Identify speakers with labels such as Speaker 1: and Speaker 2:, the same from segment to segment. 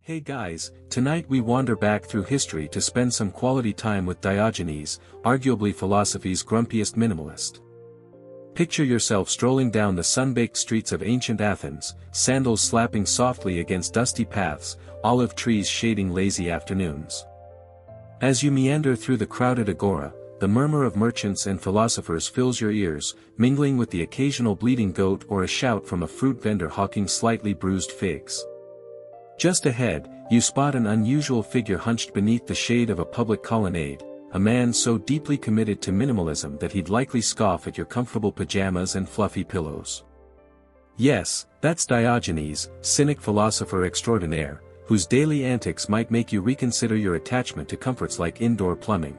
Speaker 1: Hey guys, tonight we wander back through history to spend some quality time with Diogenes, arguably philosophy's grumpiest minimalist. Picture yourself strolling down the sun-baked streets of ancient Athens, sandals slapping softly against dusty paths, olive trees shading lazy afternoons. As you meander through the crowded agora, the murmur of merchants and philosophers fills your ears, mingling with the occasional bleating goat or a shout from a fruit vendor hawking slightly bruised figs. Just ahead, you spot an unusual figure hunched beneath the shade of a public colonnade, a man so deeply committed to minimalism that he'd likely scoff at your comfortable pajamas and fluffy pillows. Yes, that's Diogenes, cynic philosopher extraordinaire, whose daily antics might make you reconsider your attachment to comforts like indoor plumbing.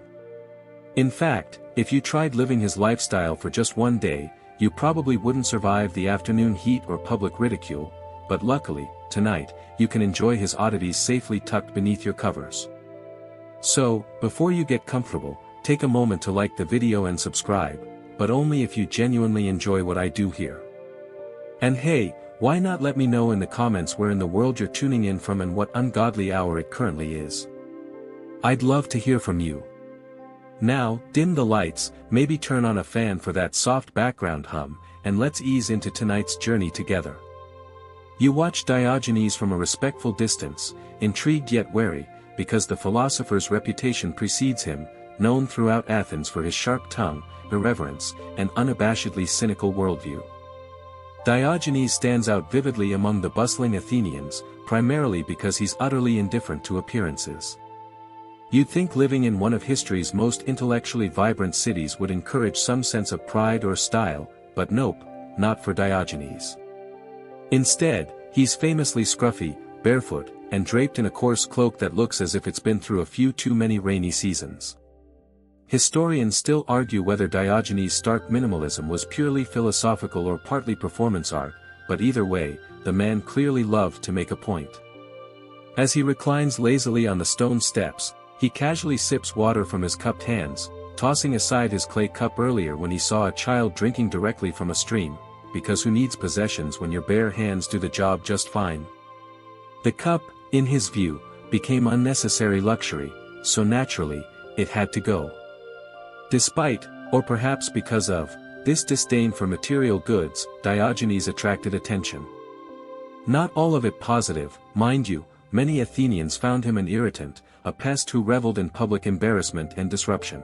Speaker 1: In fact, if you tried living his lifestyle for just one day, you probably wouldn't survive the afternoon heat or public ridicule, but luckily, tonight, you can enjoy his oddities safely tucked beneath your covers. So, before you get comfortable, take a moment to like the video and subscribe, but only if you genuinely enjoy what I do here. And hey, why not let me know in the comments where in the world you're tuning in from and what ungodly hour it currently is. I'd love to hear from you. Now, dim the lights, maybe turn on a fan for that soft background hum, and let's ease into tonight's journey together. You watch Diogenes from a respectful distance, intrigued yet wary, because the philosopher's reputation precedes him, known throughout Athens for his sharp tongue, irreverence, and unabashedly cynical worldview. Diogenes stands out vividly among the bustling Athenians, primarily because he's utterly indifferent to appearances. You'd think living in one of history's most intellectually vibrant cities would encourage some sense of pride or style, but nope, not for Diogenes. Instead, he's famously scruffy, barefoot, and draped in a coarse cloak that looks as if it's been through a few too many rainy seasons. Historians still argue whether Diogenes' stark minimalism was purely philosophical or partly performance art, but either way, the man clearly loved to make a point. As he reclines lazily on the stone steps, he casually sips water from his cupped hands, tossing aside his clay cup earlier when he saw a child drinking directly from a stream, because who needs possessions when your bare hands do the job just fine? The cup, in his view, became unnecessary luxury, so naturally, it had to go. Despite, or perhaps because of, this disdain for material goods, Diogenes attracted attention. Not all of it positive, mind you, many Athenians found him an irritant, a pest who reveled in public embarrassment and disruption.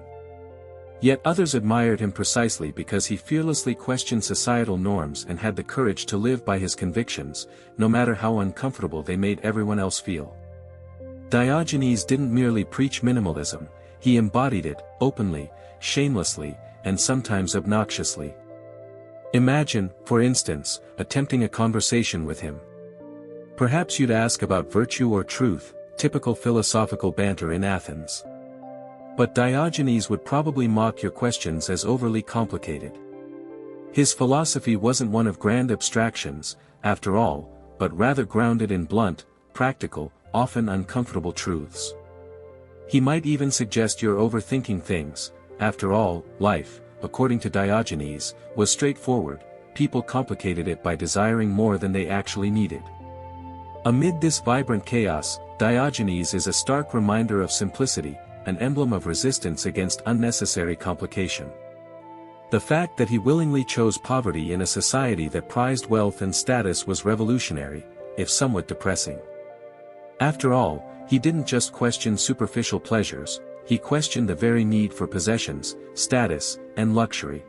Speaker 1: Yet others admired him precisely because he fearlessly questioned societal norms and had the courage to live by his convictions, no matter how uncomfortable they made everyone else feel. Diogenes didn't merely preach minimalism, he embodied it, openly, shamelessly, and sometimes obnoxiously. Imagine, for instance, attempting a conversation with him. Perhaps you'd ask about virtue or truth, typical philosophical banter in Athens. But Diogenes would probably mock your questions as overly complicated. His philosophy wasn't one of grand abstractions, after all, but rather grounded in blunt, practical, often uncomfortable truths. He might even suggest you're overthinking things. After all, life, according to Diogenes, was straightforward, people complicated it by desiring more than they actually needed. Amid this vibrant chaos, Diogenes is a stark reminder of simplicity, an emblem of resistance against unnecessary complication. The fact that he willingly chose poverty in a society that prized wealth and status was revolutionary, if somewhat depressing. After all, he didn't just question superficial pleasures, he questioned the very need for possessions, status, and luxury.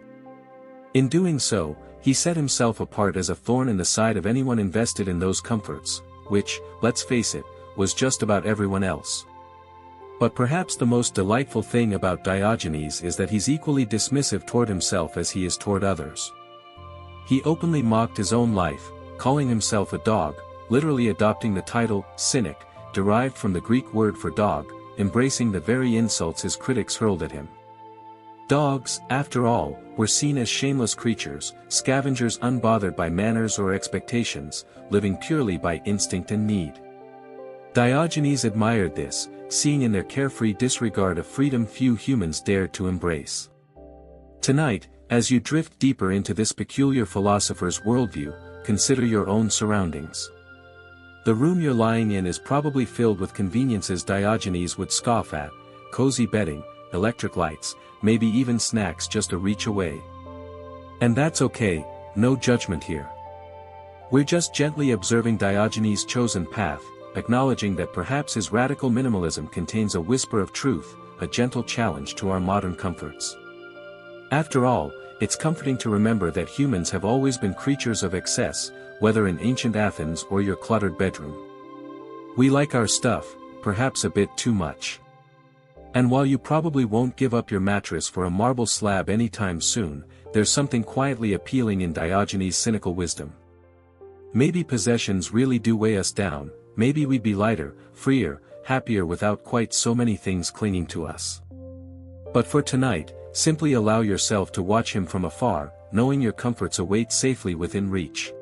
Speaker 1: In doing so, he set himself apart as a thorn in the side of anyone invested in those comforts, which, let's face it, was just about everyone else. But perhaps the most delightful thing about Diogenes is that he's equally dismissive toward himself as he is toward others. He openly mocked his own life, calling himself a dog, literally adopting the title, cynic, derived from the Greek word for dog, embracing the very insults his critics hurled at him. Dogs, after all, were seen as shameless creatures, scavengers unbothered by manners or expectations, living purely by instinct and need. Diogenes admired this, seeing in their carefree disregard a freedom few humans dared to embrace. Tonight, as you drift deeper into this peculiar philosopher's worldview, consider your own surroundings. The room you're lying in is probably filled with conveniences Diogenes would scoff at: cozy bedding, electric lights, maybe even snacks just a reach away. And that's okay, no judgment here. We're just gently observing Diogenes' chosen path, acknowledging that perhaps his radical minimalism contains a whisper of truth, a gentle challenge to our modern comforts. After all, it's comforting to remember that humans have always been creatures of excess, whether in ancient Athens or your cluttered bedroom. We like our stuff, perhaps a bit too much. And while you probably won't give up your mattress for a marble slab anytime soon, there's something quietly appealing in Diogenes' cynical wisdom. Maybe possessions really do weigh us down, maybe we'd be lighter, freer, happier without quite so many things clinging to us. But for tonight, simply allow yourself to watch him from afar, knowing your comforts await safely within reach.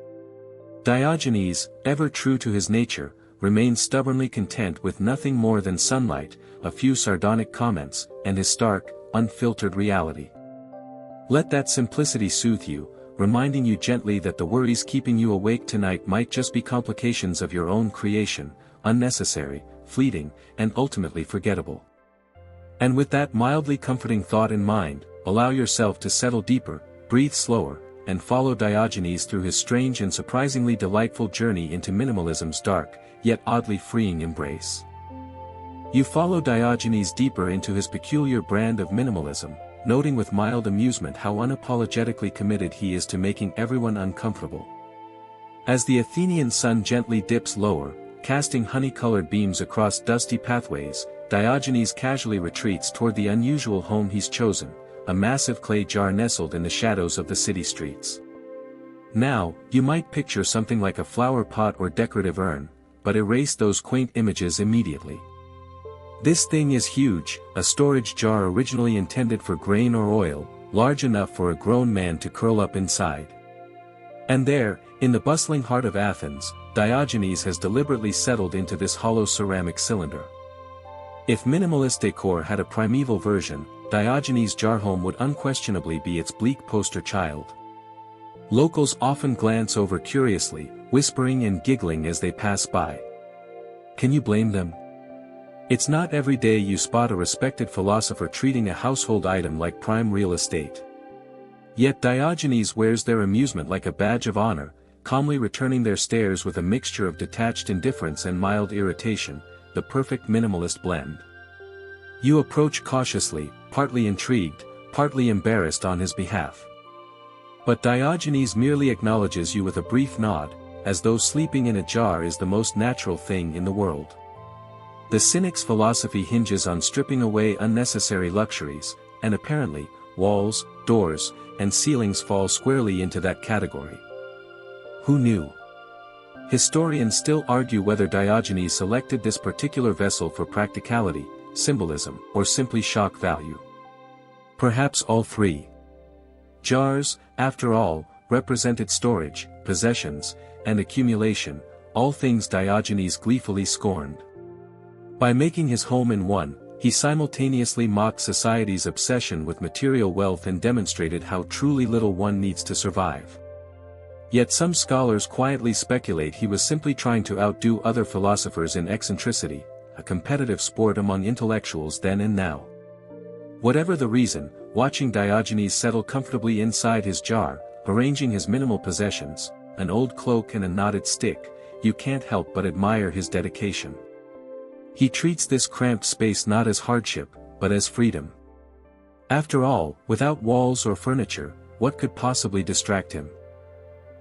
Speaker 1: Diogenes, ever true to his nature, remains stubbornly content with nothing more than sunlight, a few sardonic comments, and his stark, unfiltered reality. Let that simplicity soothe you, reminding you gently that the worries keeping you awake tonight might just be complications of your own creation, unnecessary, fleeting, and ultimately forgettable. And with that mildly comforting thought in mind, allow yourself to settle deeper, breathe slower, and follow Diogenes through his strange and surprisingly delightful journey into minimalism's dark, yet oddly freeing embrace. You follow Diogenes deeper into his peculiar brand of minimalism, noting with mild amusement how unapologetically committed he is to making everyone uncomfortable. As the Athenian sun gently dips lower, casting honey-colored beams across dusty pathways, Diogenes casually retreats toward the unusual home he's chosen, a massive clay jar nestled in the shadows of the city streets. Now, you might picture something like a flower pot or decorative urn, but erase those quaint images immediately. This thing is huge, a storage jar originally intended for grain or oil, large enough for a grown man to curl up inside. And there, in the bustling heart of Athens, Diogenes has deliberately settled into this hollow ceramic cylinder. If minimalist decor had a primeval version, Diogenes' jar home would unquestionably be its bleak poster child. Locals often glance over curiously, whispering and giggling as they pass by. Can you blame them? It's not every day you spot a respected philosopher treating a household item like prime real estate. Yet Diogenes wears their amusement like a badge of honor, calmly returning their stares with a mixture of detached indifference and mild irritation, the perfect minimalist blend. You approach cautiously, partly intrigued, partly embarrassed on his behalf. But Diogenes merely acknowledges you with a brief nod, as though sleeping in a jar is the most natural thing in the world. The Cynic's philosophy hinges on stripping away unnecessary luxuries, and apparently, walls, doors, and ceilings fall squarely into that category. Who knew? Historians still argue whether Diogenes selected this particular vessel for practicality, symbolism, or simply shock value. Perhaps all three. Jars, after all, represented storage, possessions, and accumulation, all things Diogenes gleefully scorned. By making his home in one, he simultaneously mocked society's obsession with material wealth and demonstrated how truly little one needs to survive. Yet some scholars quietly speculate he was simply trying to outdo other philosophers in eccentricity, a competitive sport among intellectuals then and now. Whatever the reason, watching Diogenes settle comfortably inside his jar, arranging his minimal possessions, an old cloak and a knotted stick, you can't help but admire his dedication. He treats this cramped space not as hardship, but as freedom. After all, without walls or furniture, what could possibly distract him?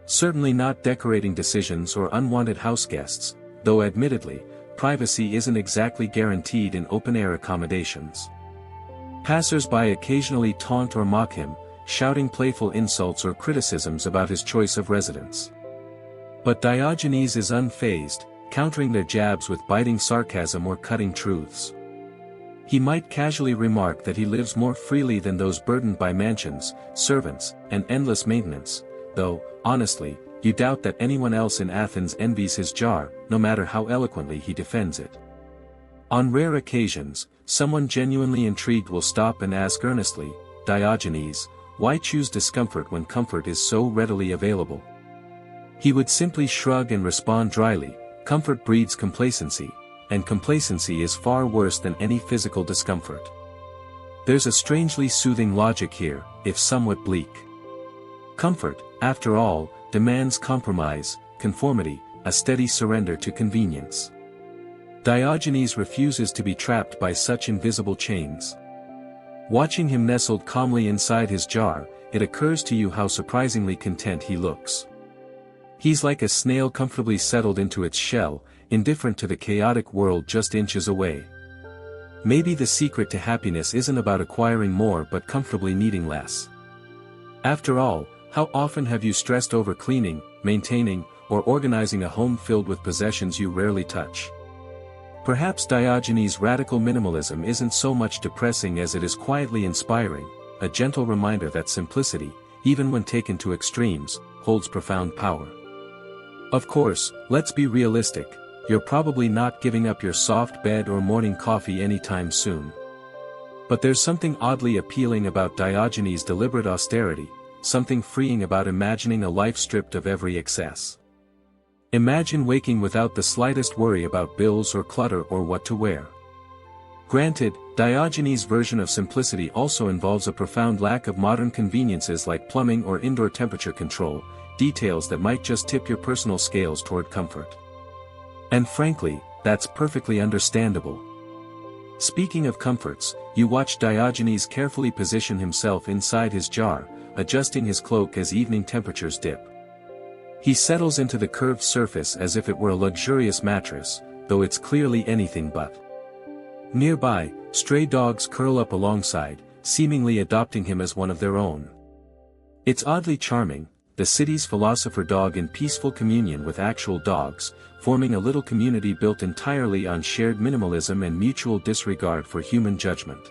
Speaker 1: Certainly not decorating decisions or unwanted house guests, though admittedly, privacy isn't exactly guaranteed in open-air accommodations. Passers-by occasionally taunt or mock him, shouting playful insults or criticisms about his choice of residence. But Diogenes is unfazed, countering their jabs with biting sarcasm or cutting truths. He might casually remark that he lives more freely than those burdened by mansions, servants, and endless maintenance, though, honestly, you doubt that anyone else in Athens envies his jar, no matter how eloquently he defends it. On rare occasions, someone genuinely intrigued will stop and ask earnestly, "Diogenes, why choose discomfort when comfort is so readily available?" He would simply shrug and respond dryly, comfort breeds complacency, and complacency is far worse than any physical discomfort. There's a strangely soothing logic here, if somewhat bleak. Comfort, after all, demands compromise, conformity, a steady surrender to convenience. Diogenes refuses to be trapped by such invisible chains. Watching him nestled calmly inside his jar, it occurs to you how surprisingly content he looks. He's like a snail comfortably settled into its shell, indifferent to the chaotic world just inches away. Maybe the secret to happiness isn't about acquiring more but comfortably needing less. After all, how often have you stressed over cleaning, maintaining, or organizing a home filled with possessions you rarely touch? Perhaps Diogenes' radical minimalism isn't so much depressing as it is quietly inspiring, a gentle reminder that simplicity, even when taken to extremes, holds profound power. Of course, let's be realistic, you're probably not giving up your soft bed or morning coffee anytime soon. But there's something oddly appealing about Diogenes' deliberate austerity, something freeing about imagining a life stripped of every excess. Imagine waking without the slightest worry about bills or clutter or what to wear. Granted, Diogenes' version of simplicity also involves a profound lack of modern conveniences like plumbing or indoor temperature control, details that might just tip your personal scales toward comfort. And frankly, that's perfectly understandable. Speaking of comforts, you watch Diogenes carefully position himself inside his jar, adjusting his cloak as evening temperatures dip. He settles into the curved surface as if it were a luxurious mattress, though it's clearly anything but. Nearby, stray dogs curl up alongside, seemingly adopting him as one of their own. It's oddly charming, the city's philosopher dog in peaceful communion with actual dogs, forming a little community built entirely on shared minimalism and mutual disregard for human judgment.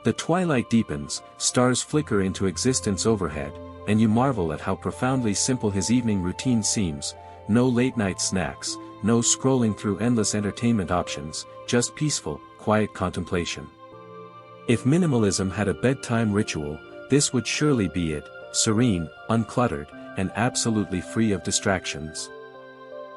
Speaker 1: The twilight deepens, stars flicker into existence overhead, and you marvel at how profoundly simple his evening routine seems, no late-night snacks, no scrolling through endless entertainment options, just peaceful, quiet contemplation. If minimalism had a bedtime ritual, this would surely be it, serene, uncluttered, and absolutely free of distractions.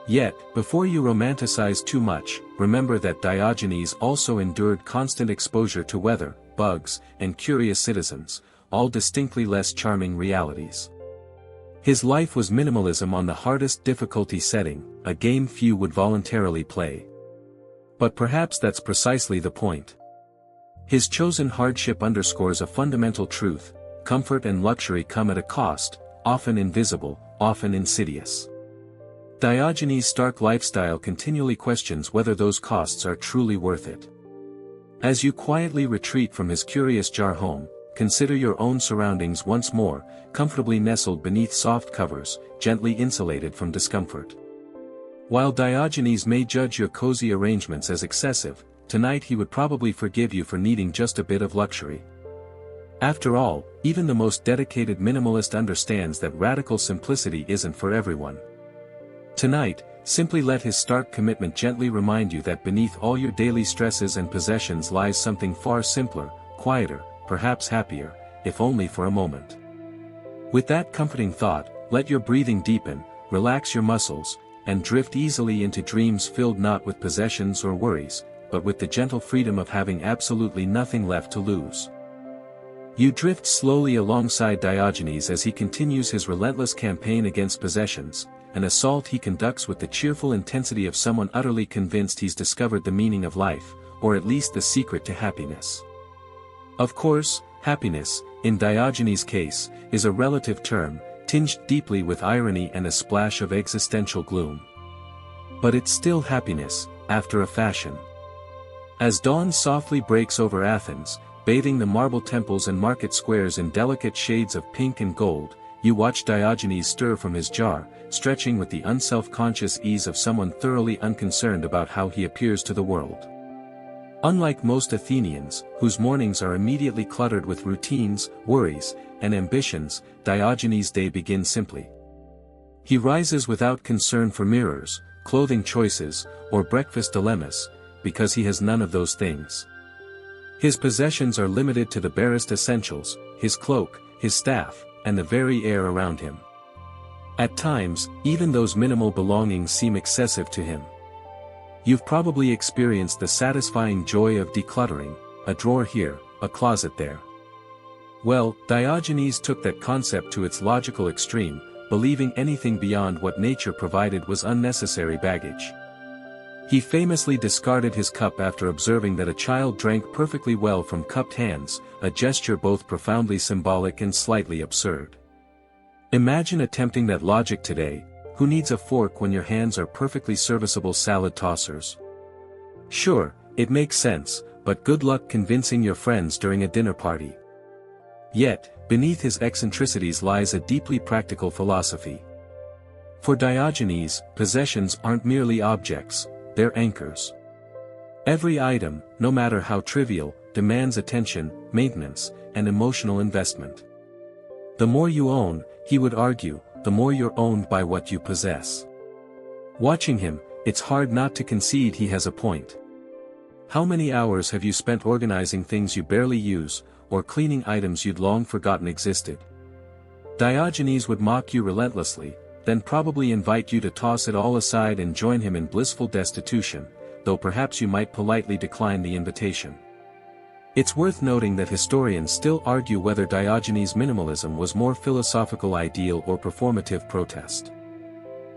Speaker 1: Yet, before you romanticize too much, remember that Diogenes also endured constant exposure to weather, bugs, and curious citizens, all distinctly less charming realities. His life was minimalism on the hardest difficulty setting, a game few would voluntarily play. But perhaps that's precisely the point. His chosen hardship underscores a fundamental truth: comfort and luxury come at a cost, often invisible, often insidious. Diogenes' stark lifestyle continually questions whether those costs are truly worth it. As you quietly retreat from his curious jar home, consider your own surroundings once more, comfortably nestled beneath soft covers, gently insulated from discomfort. While Diogenes may judge your cozy arrangements as excessive, tonight he would probably forgive you for needing just a bit of luxury. After all, even the most dedicated minimalist understands that radical simplicity isn't for everyone. Tonight, simply let his stark commitment gently remind you that beneath all your daily stresses and possessions lies something far simpler, quieter, perhaps happier, if only for a moment. With that comforting thought, let your breathing deepen, relax your muscles, and drift easily into dreams filled not with possessions or worries, but with the gentle freedom of having absolutely nothing left to lose. You drift slowly alongside Diogenes as he continues his relentless campaign against possessions, an assault he conducts with the cheerful intensity of someone utterly convinced he's discovered the meaning of life, or at least the secret to happiness. Of course, happiness, in Diogenes' case, is a relative term, tinged deeply with irony and a splash of existential gloom. But it's still happiness, after a fashion. As dawn softly breaks over Athens, bathing the marble temples and market squares in delicate shades of pink and gold, you watch Diogenes stir from his jar, stretching with the unself-conscious ease of someone thoroughly unconcerned about how he appears to the world. Unlike most Athenians, whose mornings are immediately cluttered with routines, worries, and ambitions, Diogenes' day begins simply. He rises without concern for mirrors, clothing choices, or breakfast dilemmas, because he has none of those things. His possessions are limited to the barest essentials, his cloak, his staff, and the very air around him. At times, even those minimal belongings seem excessive to him. You've probably experienced the satisfying joy of decluttering, a drawer here, a closet there. Well, Diogenes took that concept to its logical extreme, believing anything beyond what nature provided was unnecessary baggage. He famously discarded his cup after observing that a child drank perfectly well from cupped hands, a gesture both profoundly symbolic and slightly absurd. Imagine attempting that logic today. Who needs a fork when your hands are perfectly serviceable salad tossers? Sure, it makes sense, but good luck convincing your friends during a dinner party. Yet, beneath his eccentricities lies a deeply practical philosophy. For Diogenes, possessions aren't merely objects, they're anchors. Every item, no matter how trivial, demands attention, maintenance, and emotional investment. The more you own, he would argue, the more you're owned by what you possess. Watching him, it's hard not to concede he has a point. How many hours have you spent organizing things you barely use, or cleaning items you'd long forgotten existed? Diogenes would mock you relentlessly, then probably invite you to toss it all aside and join him in blissful destitution, though perhaps you might politely decline the invitation. It's worth noting that historians still argue whether Diogenes' minimalism was more philosophical ideal or performative protest.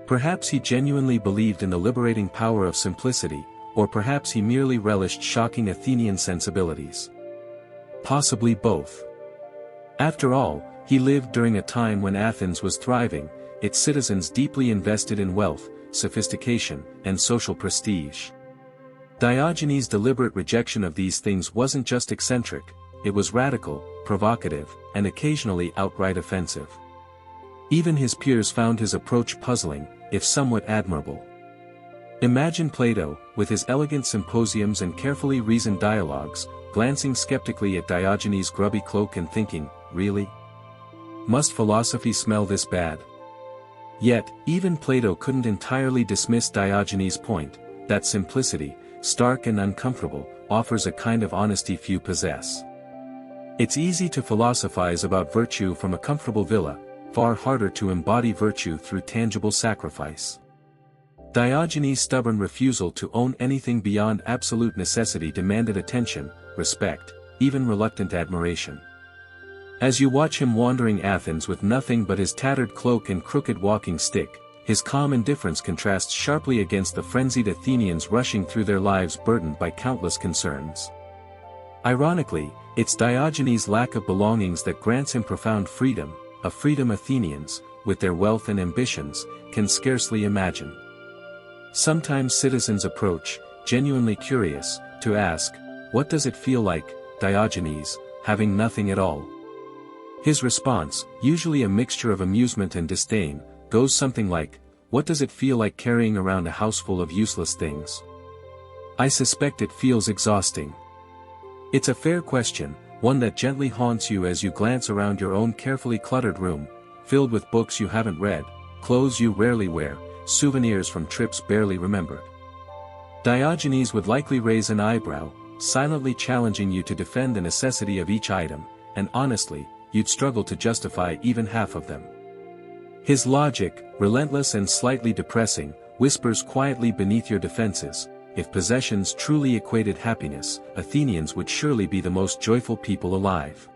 Speaker 1: Perhaps he genuinely believed in the liberating power of simplicity, or perhaps he merely relished shocking Athenian sensibilities. Possibly both. After all, he lived during a time when Athens was thriving, its citizens deeply invested in wealth, sophistication, and social prestige. Diogenes' deliberate rejection of these things wasn't just eccentric, it was radical, provocative, and occasionally outright offensive. Even his peers found his approach puzzling, if somewhat admirable. Imagine Plato, with his elegant symposiums and carefully reasoned dialogues, glancing skeptically at Diogenes' grubby cloak and thinking, really? Must philosophy smell this bad? Yet, even Plato couldn't entirely dismiss Diogenes' point, that simplicity, stark and uncomfortable, offers a kind of honesty few possess. It's easy to philosophize about virtue from a comfortable villa, far harder to embody virtue through tangible sacrifice. Diogenes' stubborn refusal to own anything beyond absolute necessity demanded attention, respect, even reluctant admiration. As you watch him wandering Athens with nothing but his tattered cloak and crooked walking stick, his calm indifference contrasts sharply against the frenzied Athenians rushing through their lives burdened by countless concerns. Ironically, it's Diogenes' lack of belongings that grants him profound freedom, a freedom Athenians, with their wealth and ambitions, can scarcely imagine. Sometimes citizens approach, genuinely curious, to ask, "What does it feel like, Diogenes, having nothing at all?" His response, usually a mixture of amusement and disdain, goes something like, "What does it feel like carrying around a house full of useless things? I suspect it feels exhausting." It's a fair question, one that gently haunts you as you glance around your own carefully cluttered room, filled with books you haven't read, clothes you rarely wear, souvenirs from trips barely remembered. Diogenes would likely raise an eyebrow, silently challenging you to defend the necessity of each item, and honestly, you'd struggle to justify even half of them. His logic, relentless and slightly depressing, whispers quietly beneath your defenses, if possessions truly equated happiness, Athenians would surely be the most joyful people alive.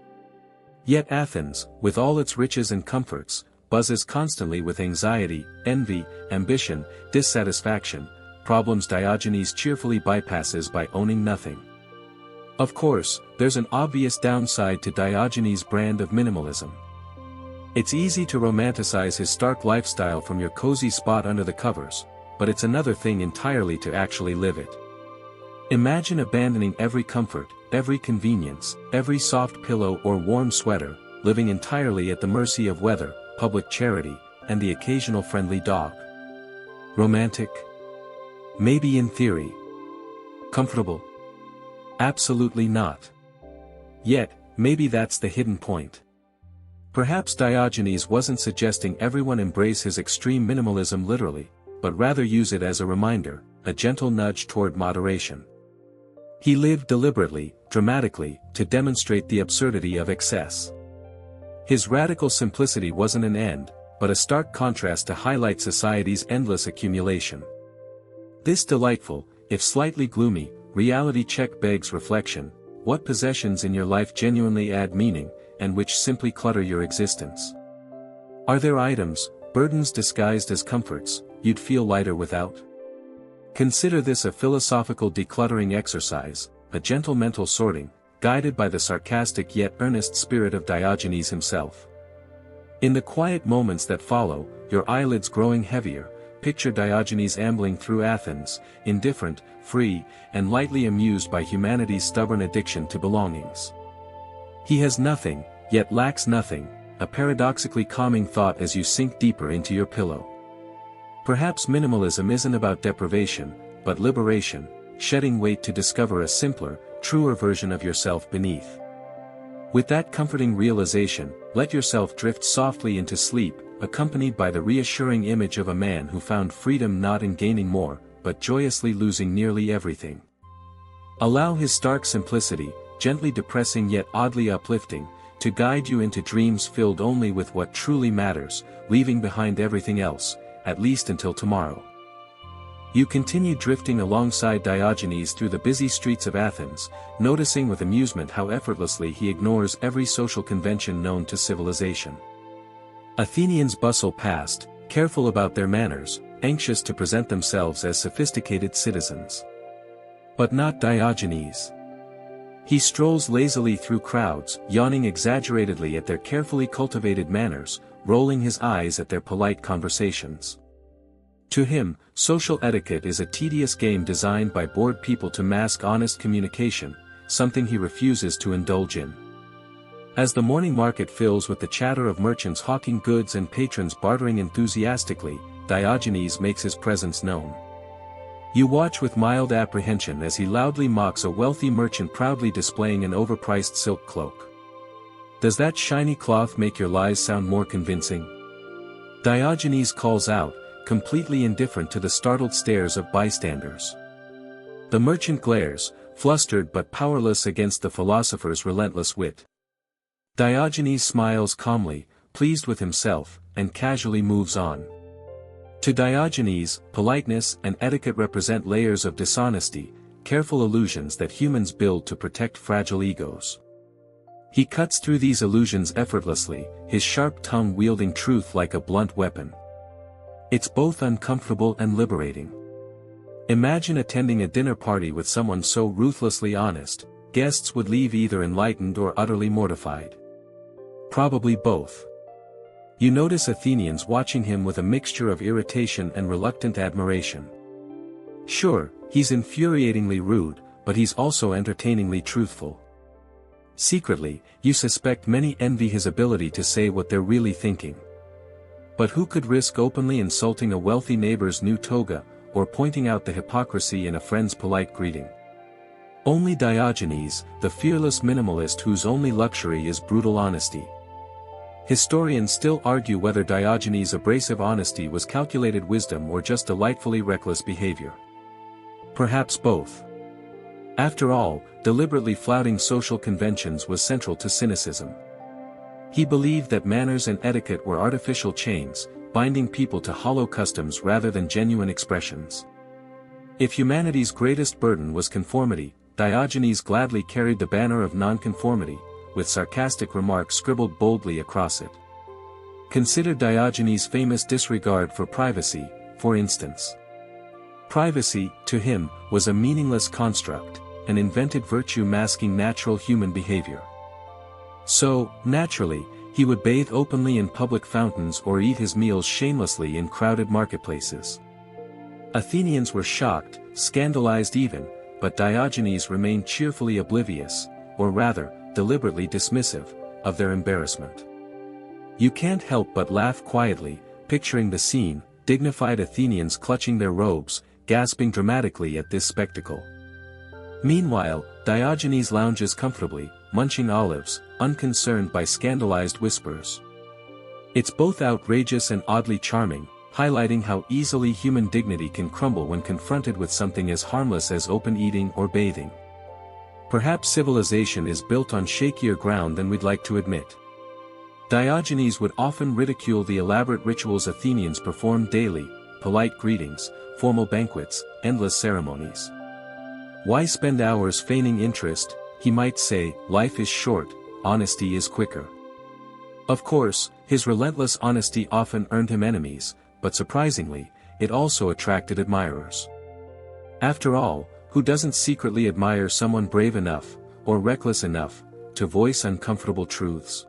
Speaker 1: Yet Athens, with all its riches and comforts, buzzes constantly with anxiety, envy, ambition, dissatisfaction, problems Diogenes cheerfully bypasses by owning nothing. Of course, there's an obvious downside to Diogenes' brand of minimalism. It's easy to romanticize his stark lifestyle from your cozy spot under the covers, but it's another thing entirely to actually live it. Imagine abandoning every comfort, every convenience, every soft pillow or warm sweater, living entirely at the mercy of weather, public charity, and the occasional friendly dog. Romantic? Maybe in theory. Comfortable? Absolutely not. Yet, maybe that's the hidden point. Perhaps Diogenes wasn't suggesting everyone embrace his extreme minimalism literally, but rather use it as a reminder, a gentle nudge toward moderation. He lived deliberately, dramatically, to demonstrate the absurdity of excess. His radical simplicity wasn't an end, but a stark contrast to highlight society's endless accumulation. This delightful, if slightly gloomy, reality check begs reflection: what possessions in your life genuinely add meaning, and which simply clutter your existence? Are there items, burdens disguised as comforts, you'd feel lighter without? Consider this a philosophical decluttering exercise, a gentle mental sorting, guided by the sarcastic yet earnest spirit of Diogenes himself. In the quiet moments that follow, your eyelids growing heavier, picture Diogenes ambling through Athens, indifferent, free, and lightly amused by humanity's stubborn addiction to belongings. He has nothing, yet lacks nothing, a paradoxically calming thought as you sink deeper into your pillow. Perhaps minimalism isn't about deprivation, but liberation, shedding weight to discover a simpler, truer version of yourself beneath. With that comforting realization, let yourself drift softly into sleep, accompanied by the reassuring image of a man who found freedom not in gaining more, but joyously losing nearly everything. Allow his stark simplicity, gently depressing yet oddly uplifting, to guide you into dreams filled only with what truly matters, leaving behind everything else, at least until tomorrow. You continue drifting alongside Diogenes through the busy streets of Athens, noticing with amusement how effortlessly he ignores every social convention known to civilization. Athenians bustle past, careful about their manners, anxious to present themselves as sophisticated citizens. But not Diogenes. He strolls lazily through crowds, yawning exaggeratedly at their carefully cultivated manners, rolling his eyes at their polite conversations. To him, social etiquette is a tedious game designed by bored people to mask honest communication, something he refuses to indulge in. As the morning market fills with the chatter of merchants hawking goods and patrons bartering enthusiastically, Diogenes makes his presence known. You watch with mild apprehension as he loudly mocks a wealthy merchant proudly displaying an overpriced silk cloak. Does that shiny cloth make your lies sound more convincing? Diogenes calls out, completely indifferent to the startled stares of bystanders. The merchant glares, flustered but powerless against the philosopher's relentless wit. Diogenes smiles calmly, pleased with himself, and casually moves on. To Diogenes, politeness and etiquette represent layers of dishonesty, careful illusions that humans build to protect fragile egos. He cuts through these illusions effortlessly, his sharp tongue wielding truth like a blunt weapon. It's both uncomfortable and liberating. Imagine attending a dinner party with someone so ruthlessly honest, guests would leave either enlightened or utterly mortified. Probably both. You notice Athenians watching him with a mixture of irritation and reluctant admiration. Sure, he's infuriatingly rude, but he's also entertainingly truthful. Secretly, you suspect many envy his ability to say what they're really thinking. But who could risk openly insulting a wealthy neighbor's new toga, or pointing out the hypocrisy in a friend's polite greeting? Only Diogenes, the fearless minimalist whose only luxury is brutal honesty. Historians still argue whether Diogenes' abrasive honesty was calculated wisdom or just delightfully reckless behavior. Perhaps both. After all, deliberately flouting social conventions was central to cynicism. He believed that manners and etiquette were artificial chains, binding people to hollow customs rather than genuine expressions. If humanity's greatest burden was conformity, Diogenes gladly carried the banner of nonconformity, with sarcastic remarks scribbled boldly across it. Consider Diogenes' famous disregard for privacy, for instance. Privacy, to him, was a meaningless construct, an invented virtue masking natural human behavior. So, naturally, he would bathe openly in public fountains or eat his meals shamelessly in crowded marketplaces. Athenians were shocked, scandalized even, but Diogenes remained cheerfully oblivious, or rather, deliberately dismissive, of their embarrassment. You can't help but laugh quietly, picturing the scene, dignified Athenians clutching their robes, gasping dramatically at this spectacle. Meanwhile, Diogenes lounges comfortably, munching olives, unconcerned by scandalized whispers. It's both outrageous and oddly charming, highlighting how easily human dignity can crumble when confronted with something as harmless as open eating or bathing. Perhaps civilization is built on shakier ground than we'd like to admit. Diogenes would often ridicule the elaborate rituals Athenians performed daily: polite greetings, formal banquets, endless ceremonies. Why spend hours feigning interest, he might say, life is short, honesty is quicker. Of course, his relentless honesty often earned him enemies, but surprisingly, it also attracted admirers. After all, who doesn't secretly admire someone brave enough, or reckless enough, to voice uncomfortable truths?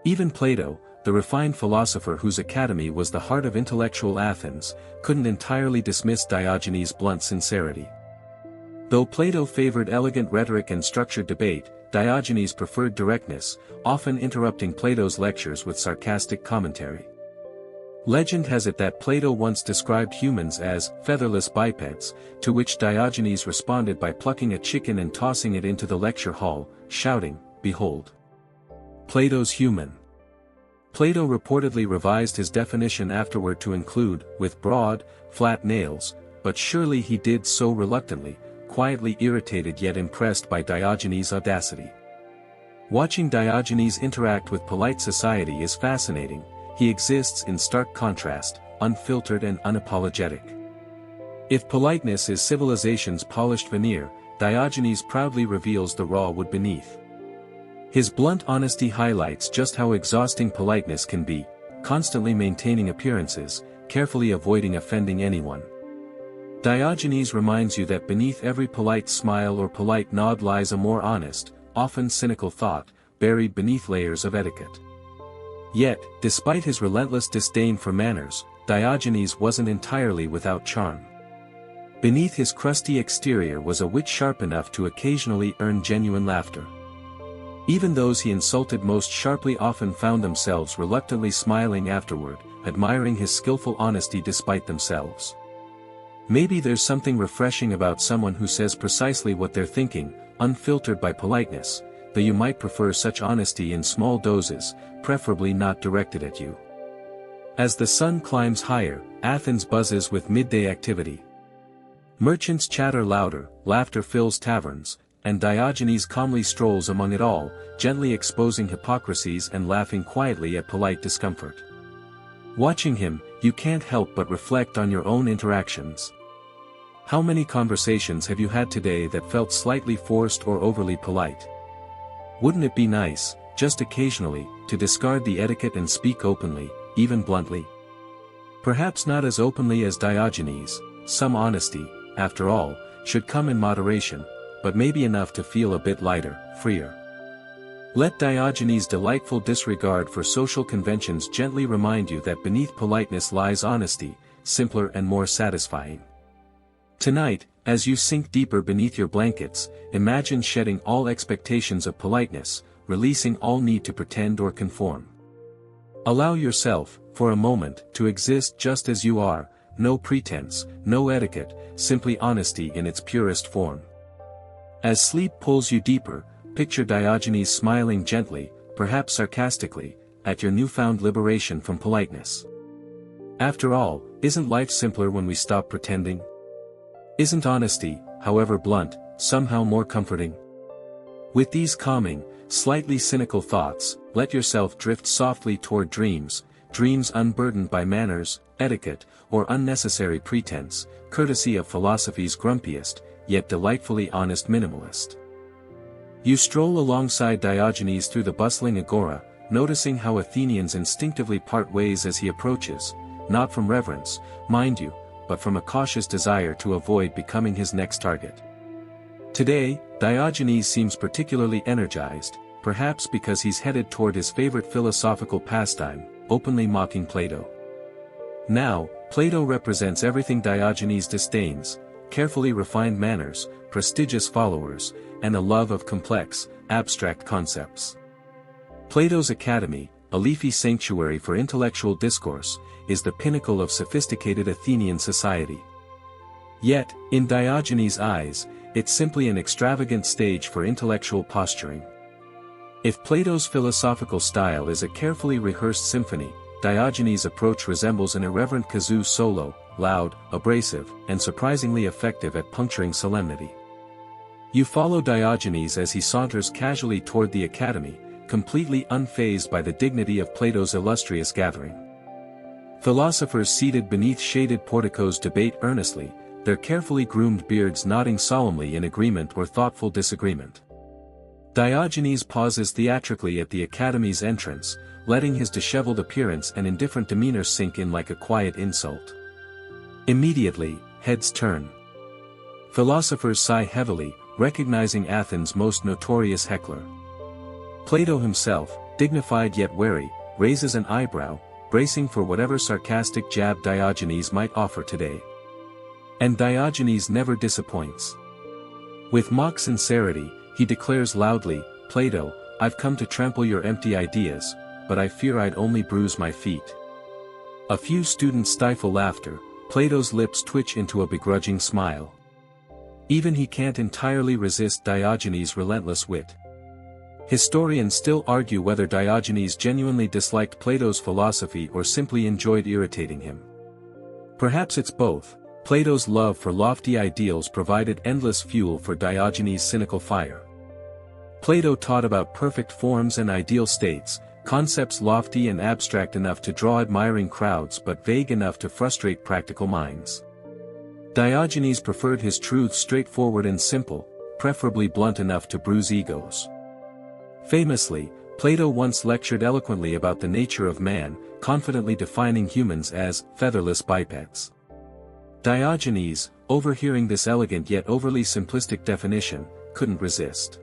Speaker 1: Even Plato, the refined philosopher whose academy was the heart of intellectual Athens, couldn't entirely dismiss Diogenes' blunt sincerity. Though Plato favored elegant rhetoric and structured debate, Diogenes preferred directness, often interrupting Plato's lectures with sarcastic commentary. Legend has it that Plato once described humans as featherless bipeds, to which Diogenes responded by plucking a chicken and tossing it into the lecture hall, shouting, "Behold, Plato's human." Plato reportedly revised his definition afterward to include, with broad, flat nails, but surely he did so reluctantly, quietly irritated yet impressed by Diogenes' audacity. Watching Diogenes interact with polite society is fascinating. He exists in stark contrast, unfiltered and unapologetic. If politeness is civilization's polished veneer, Diogenes proudly reveals the raw wood beneath. His blunt honesty highlights just how exhausting politeness can be, constantly maintaining appearances, carefully avoiding offending anyone. Diogenes reminds you that beneath every polite smile or polite nod lies a more honest, often cynical thought, buried beneath layers of etiquette. Yet, despite his relentless disdain for manners, Diogenes wasn't entirely without charm. Beneath his crusty exterior was a wit sharp enough to occasionally earn genuine laughter. Even those he insulted most sharply often found themselves reluctantly smiling afterward, admiring his skillful honesty despite themselves. Maybe there's something refreshing about someone who says precisely what they're thinking, unfiltered by politeness, though you might prefer such honesty in small doses, preferably not directed at you. As the sun climbs higher, Athens buzzes with midday activity. Merchants chatter louder, laughter fills taverns, and Diogenes calmly strolls among it all, gently exposing hypocrisies and laughing quietly at polite discomfort. Watching him, you can't help but reflect on your own interactions. How many conversations have you had today that felt slightly forced or overly polite? Wouldn't it be nice, just occasionally, to discard the etiquette and speak openly, even bluntly? Perhaps not as openly as Diogenes. Some honesty, after all, should come in moderation, but maybe enough to feel a bit lighter, freer. Let Diogenes' delightful disregard for social conventions gently remind you that beneath politeness lies honesty, simpler and more satisfying. Tonight, as you sink deeper beneath your blankets, imagine shedding all expectations of politeness, releasing all need to pretend or conform. Allow yourself, for a moment, to exist just as you are, no pretense, no etiquette, simply honesty in its purest form. As sleep pulls you deeper, picture Diogenes smiling gently, perhaps sarcastically, at your newfound liberation from politeness. After all, isn't life simpler when we stop pretending? Isn't honesty, however blunt, somehow more comforting? With these calming, slightly cynical thoughts, let yourself drift softly toward dreams unburdened by manners, etiquette, or unnecessary pretense, courtesy of philosophy's grumpiest, yet delightfully honest minimalist. You stroll alongside Diogenes through the bustling agora, noticing how Athenians instinctively part ways as he approaches, not from reverence, mind you, but from a cautious desire to avoid becoming his next target. Today, Diogenes seems particularly energized, perhaps because he's headed toward his favorite philosophical pastime, openly mocking Plato. Now, Plato represents everything Diogenes disdains: carefully refined manners, prestigious followers, and a love of complex, abstract concepts. Plato's academy, a leafy sanctuary for intellectual discourse, is the pinnacle of sophisticated Athenian society. Yet, in Diogenes' eyes, it's simply an extravagant stage for intellectual posturing. If Plato's philosophical style is a carefully rehearsed symphony, Diogenes' approach resembles an irreverent kazoo solo, loud, abrasive, and surprisingly effective at puncturing solemnity. You follow Diogenes as he saunters casually toward the academy, completely unfazed by the dignity of Plato's illustrious gathering. Philosophers seated beneath shaded porticos debate earnestly, their carefully groomed beards nodding solemnly in agreement or thoughtful disagreement. Diogenes pauses theatrically at the Academy's entrance, letting his disheveled appearance and indifferent demeanor sink in like a quiet insult. Immediately, heads turn. Philosophers sigh heavily, recognizing Athens' most notorious heckler. Plato himself, dignified yet wary, raises an eyebrow, bracing for whatever sarcastic jab Diogenes might offer today. And Diogenes never disappoints. With mock sincerity, he declares loudly, "Plato, I've come to trample your empty ideas, but I fear I'd only bruise my feet." A few students stifle laughter, Plato's lips twitch into a begrudging smile. Even he can't entirely resist Diogenes' relentless wit. Historians still argue whether Diogenes genuinely disliked Plato's philosophy or simply enjoyed irritating him. Perhaps it's both. Plato's love for lofty ideals provided endless fuel for Diogenes' cynical fire. Plato taught about perfect forms and ideal states, concepts lofty and abstract enough to draw admiring crowds but vague enough to frustrate practical minds. Diogenes preferred his truths straightforward and simple, preferably blunt enough to bruise egos. Famously, Plato once lectured eloquently about the nature of man, confidently defining humans as featherless bipeds. Diogenes, overhearing this elegant yet overly simplistic definition, couldn't resist.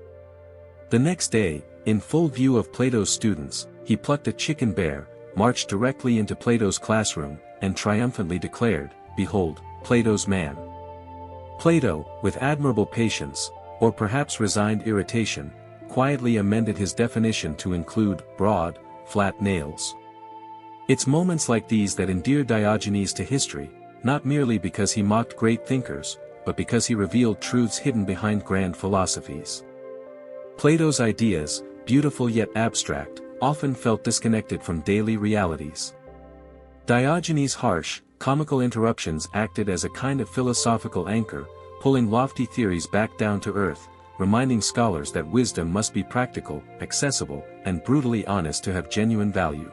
Speaker 1: The next day, in full view of Plato's students, he plucked a chicken bear, marched directly into Plato's classroom, and triumphantly declared, "Behold, Plato's man." Plato, with admirable patience, or perhaps resigned irritation, quietly amended his definition to include broad, flat nails. It's moments like these that endear Diogenes to history, not merely because he mocked great thinkers, but because he revealed truths hidden behind grand philosophies. Plato's ideas, beautiful yet abstract, often felt disconnected from daily realities. Diogenes' harsh, comical interruptions acted as a kind of philosophical anchor, pulling lofty theories back down to earth, reminding scholars that wisdom must be practical, accessible, and brutally honest to have genuine value.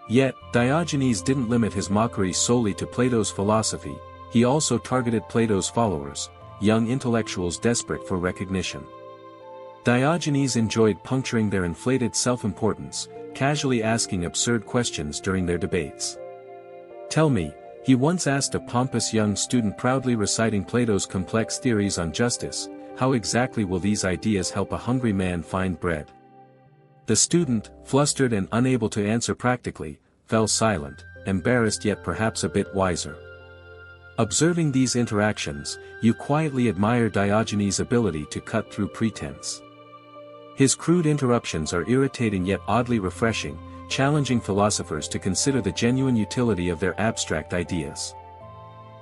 Speaker 1: Yet, Diogenes didn't limit his mockery solely to Plato's philosophy, he also targeted Plato's followers, young intellectuals desperate for recognition. Diogenes enjoyed puncturing their inflated self-importance, casually asking absurd questions during their debates. "Tell me," he once asked a pompous young student proudly reciting Plato's complex theories on justice, "how exactly will these ideas help a hungry man find bread?" The student, flustered and unable to answer practically, fell silent, embarrassed yet perhaps a bit wiser. Observing these interactions, you quietly admire Diogenes' ability to cut through pretense. His crude interruptions are irritating yet oddly refreshing, challenging philosophers to consider the genuine utility of their abstract ideas.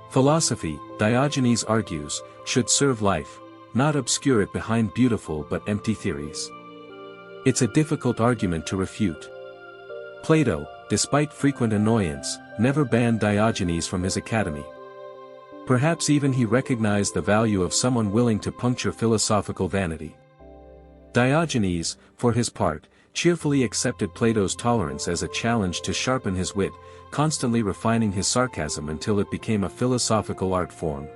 Speaker 1: Philosophy, Diogenes argues, should serve life, not obscure it behind beautiful but empty theories. It's a difficult argument to refute. Plato, despite frequent annoyance, never banned Diogenes from his academy. Perhaps even he recognized the value of someone willing to puncture philosophical vanity. Diogenes, for his part, cheerfully accepted Plato's tolerance as a challenge to sharpen his wit, constantly refining his sarcasm until it became a philosophical art form.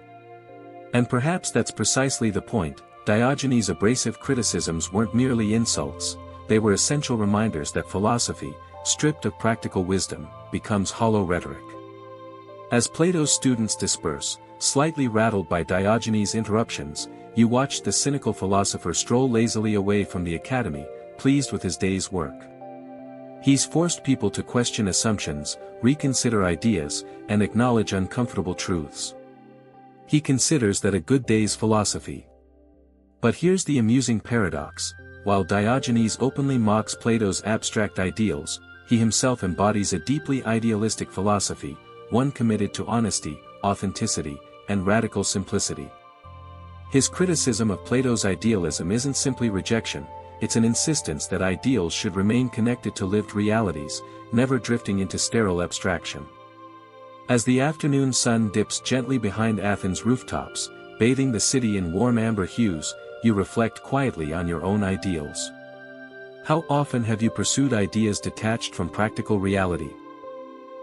Speaker 1: And perhaps that's precisely the point. Diogenes' abrasive criticisms weren't merely insults, they were essential reminders that philosophy, stripped of practical wisdom, becomes hollow rhetoric. As Plato's students disperse, slightly rattled by Diogenes' interruptions, you watch the cynical philosopher stroll lazily away from the academy, pleased with his day's work. He's forced people to question assumptions, reconsider ideas, and acknowledge uncomfortable truths. He considers that a good day's philosophy. But here's the amusing paradox: while Diogenes openly mocks Plato's abstract ideals, he himself embodies a deeply idealistic philosophy, one committed to honesty, authenticity, and radical simplicity. His criticism of Plato's idealism isn't simply rejection, it's an insistence that ideals should remain connected to lived realities, never drifting into sterile abstraction. As the afternoon sun dips gently behind Athens' rooftops, bathing the city in warm amber hues, you reflect quietly on your own ideals. How often have you pursued ideas detached from practical reality?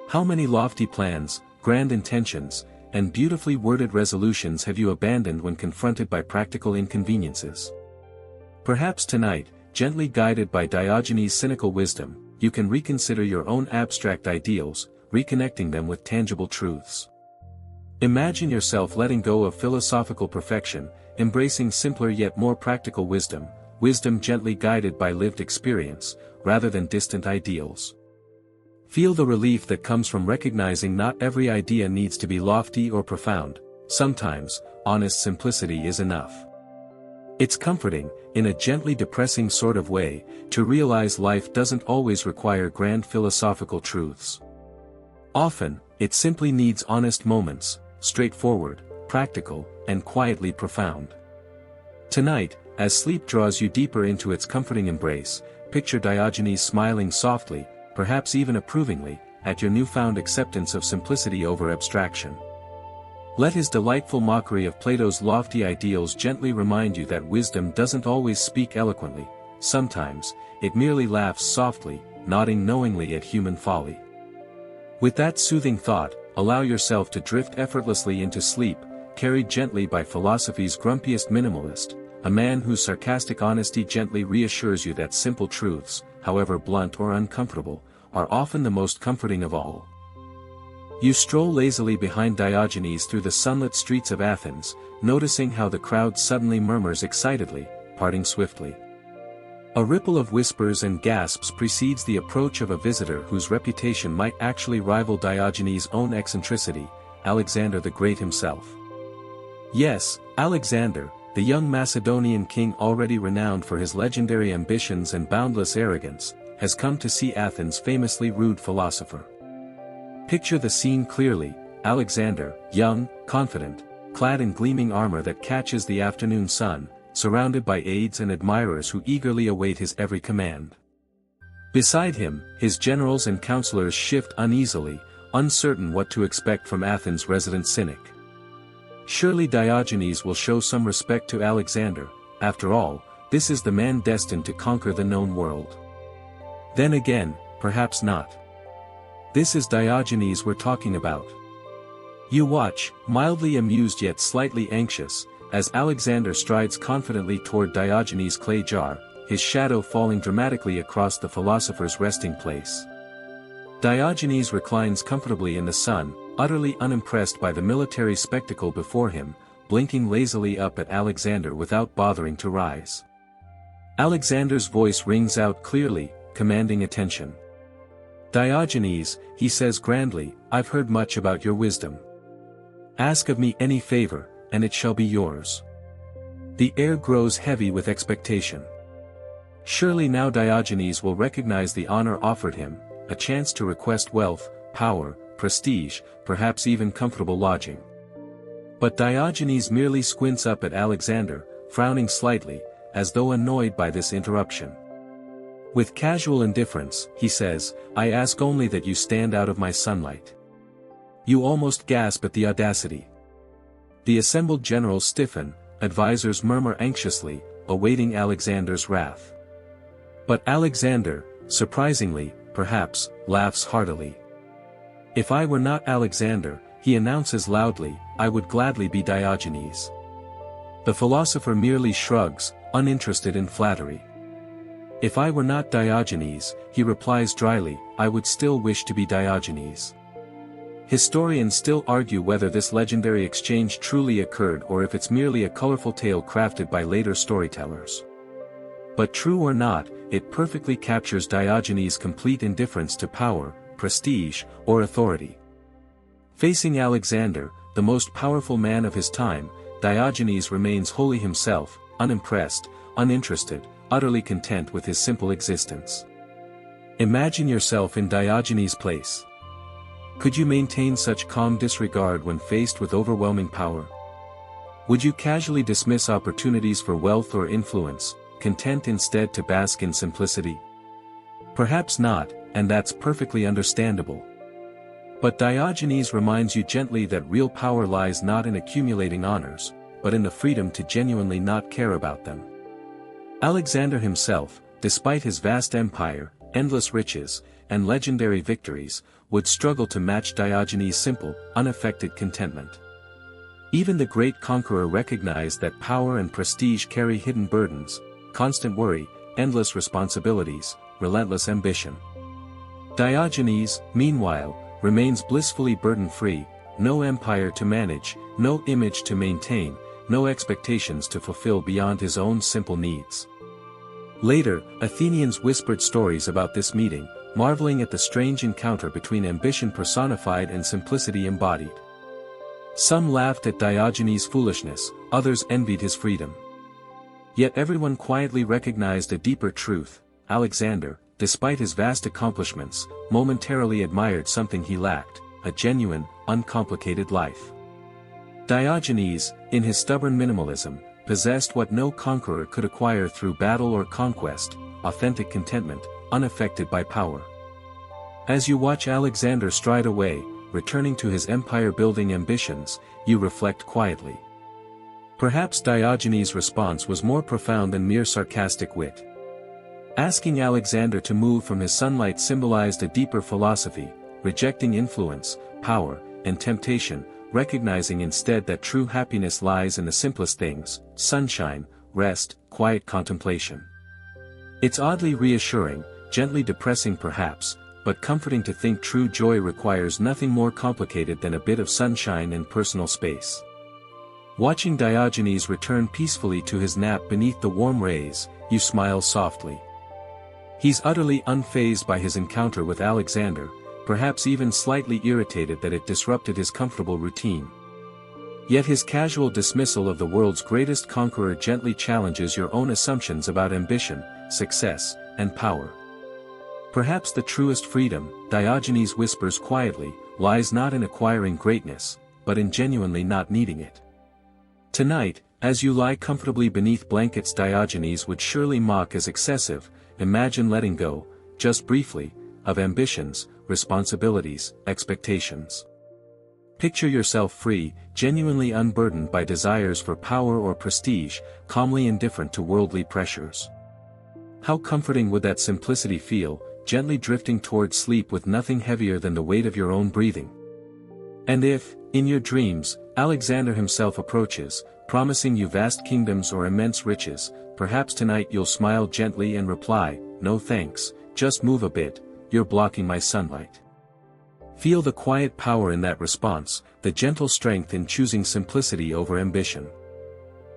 Speaker 1: How many lofty plans, grand intentions, and beautifully worded resolutions have you abandoned when confronted by practical inconveniences? Perhaps tonight, gently guided by Diogenes' cynical wisdom, you can reconsider your own abstract ideals, reconnecting them with tangible truths. Imagine yourself letting go of philosophical perfection, embracing simpler yet more practical wisdom, wisdom gently guided by lived experience, rather than distant ideals. Feel the relief that comes from recognizing not every idea needs to be lofty or profound. Sometimes, honest simplicity is enough. It's comforting, in a gently depressing sort of way, to realize life doesn't always require grand philosophical truths. Often, it simply needs honest moments, straightforward, practical, and quietly profound. Tonight, as sleep draws you deeper into its comforting embrace, picture Diogenes smiling softly, perhaps even approvingly, at your newfound acceptance of simplicity over abstraction. Let his delightful mockery of Plato's lofty ideals gently remind you that wisdom doesn't always speak eloquently. Sometimes, it merely laughs softly, nodding knowingly at human folly. With that soothing thought, allow yourself to drift effortlessly into sleep, carried gently by philosophy's grumpiest minimalist, a man whose sarcastic honesty gently reassures you that simple truths, however blunt or uncomfortable, are often the most comforting of all. You stroll lazily behind Diogenes through the sunlit streets of Athens, noticing how the crowd suddenly murmurs excitedly, parting swiftly. A ripple of whispers and gasps precedes the approach of a visitor whose reputation might actually rival Diogenes' own eccentricity, Alexander the Great himself. Yes, Alexander, the young Macedonian king already renowned for his legendary ambitions and boundless arrogance, has come to see Athens' famously rude philosopher. Picture the scene clearly: Alexander, young, confident, clad in gleaming armor that catches the afternoon sun, surrounded by aides and admirers who eagerly await his every command. Beside him, his generals and counselors shift uneasily, uncertain what to expect from Athens' resident cynic. Surely Diogenes will show some respect to Alexander. After all, this is the man destined to conquer the known world. Then again, perhaps not. This is Diogenes we're talking about. You watch, mildly amused yet slightly anxious, as Alexander strides confidently toward Diogenes' clay jar, his shadow falling dramatically across the philosopher's resting place. Diogenes reclines comfortably in the sun, utterly unimpressed by the military spectacle before him, blinking lazily up at Alexander without bothering to rise. Alexander's voice rings out clearly, commanding attention. "Diogenes," he says grandly, "I've heard much about your wisdom. Ask of me any favor, and it shall be yours." The air grows heavy with expectation. Surely now Diogenes will recognize the honor offered him, a chance to request wealth, power, prestige, perhaps even comfortable lodging. But Diogenes merely squints up at Alexander, frowning slightly, as though annoyed by this interruption. With casual indifference, he says, "I ask only that you stand out of my sunlight." You almost gasp at the audacity. The assembled generals stiffen, advisors murmur anxiously, awaiting Alexander's wrath. But Alexander, surprisingly, perhaps, laughs heartily. "If I were not Alexander," he announces loudly, "I would gladly be Diogenes." The philosopher merely shrugs, uninterested in flattery. "If I were not Diogenes," he replies dryly, "I would still wish to be Diogenes." Historians still argue whether this legendary exchange truly occurred or if it's merely a colorful tale crafted by later storytellers. But true or not, it perfectly captures Diogenes' complete indifference to power, prestige, or authority. Facing Alexander, the most powerful man of his time, Diogenes remains wholly himself, unimpressed, uninterested, utterly content with his simple existence. Imagine yourself in Diogenes' place. Could you maintain such calm disregard when faced with overwhelming power? Would you casually dismiss opportunities for wealth or influence, content instead to bask in simplicity? Perhaps not, and that's perfectly understandable. But Diogenes reminds you gently that real power lies not in accumulating honors, but in the freedom to genuinely not care about them. Alexander himself, despite his vast empire, endless riches, and legendary victories, would struggle to match Diogenes' simple, unaffected contentment. Even the great conqueror recognized that power and prestige carry hidden burdens, constant worry, endless responsibilities, relentless ambition. Diogenes, meanwhile, remains blissfully burden-free, no empire to manage, no image to maintain, no expectations to fulfill beyond his own simple needs. Later, Athenians whispered stories about this meeting, marveling at the strange encounter between ambition personified and simplicity embodied. Some laughed at Diogenes' foolishness, others envied his freedom. Yet everyone quietly recognized a deeper truth: Alexander, despite his vast accomplishments, momentarily admired something he lacked: a genuine, uncomplicated life. Diogenes, in his stubborn minimalism, possessed what no conqueror could acquire through battle or conquest: authentic contentment, unaffected by power. As you watch Alexander stride away, returning to his empire-building ambitions, you reflect quietly. Perhaps Diogenes' response was more profound than mere sarcastic wit. Asking Alexander to move from his sunlight symbolized a deeper philosophy, rejecting influence, power, and temptation, recognizing instead that true happiness lies in the simplest things: sunshine, rest, quiet contemplation. It's oddly reassuring, gently depressing perhaps, but comforting to think true joy requires nothing more complicated than a bit of sunshine and personal space. Watching Diogenes return peacefully to his nap beneath the warm rays, you smile softly. He's utterly unfazed by his encounter with Alexander, perhaps even slightly irritated that it disrupted his comfortable routine. Yet his casual dismissal of the world's greatest conqueror gently challenges your own assumptions about ambition, success, and power. Perhaps the truest freedom, Diogenes whispers quietly, lies not in acquiring greatness, but in genuinely not needing it. Tonight, as you lie comfortably beneath blankets Diogenes would surely mock as excessive, imagine letting go, just briefly, of ambitions, responsibilities, expectations. Picture yourself free, genuinely unburdened by desires for power or prestige, calmly indifferent to worldly pressures. How comforting would that simplicity feel, gently drifting towards sleep with nothing heavier than the weight of your own breathing. And if, in your dreams, Alexander himself approaches, promising you vast kingdoms or immense riches, perhaps tonight you'll smile gently and reply, "No thanks, just move a bit, you're blocking my sunlight." Feel the quiet power in that response, the gentle strength in choosing simplicity over ambition.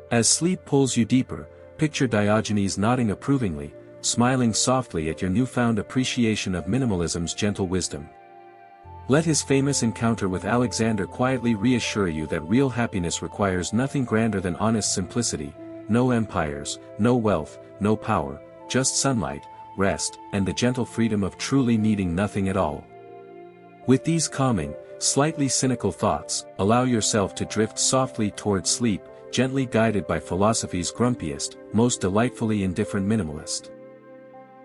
Speaker 1: As sleep pulls you deeper, picture Diogenes nodding approvingly, smiling softly at your newfound appreciation of minimalism's gentle wisdom. Let his famous encounter with Alexander quietly reassure you that real happiness requires nothing grander than honest simplicity: no empires, no wealth, no power, just sunlight, rest, and the gentle freedom of truly needing nothing at all. With these calming, slightly cynical thoughts, allow yourself to drift softly towards sleep, gently guided by philosophy's grumpiest, most delightfully indifferent minimalist.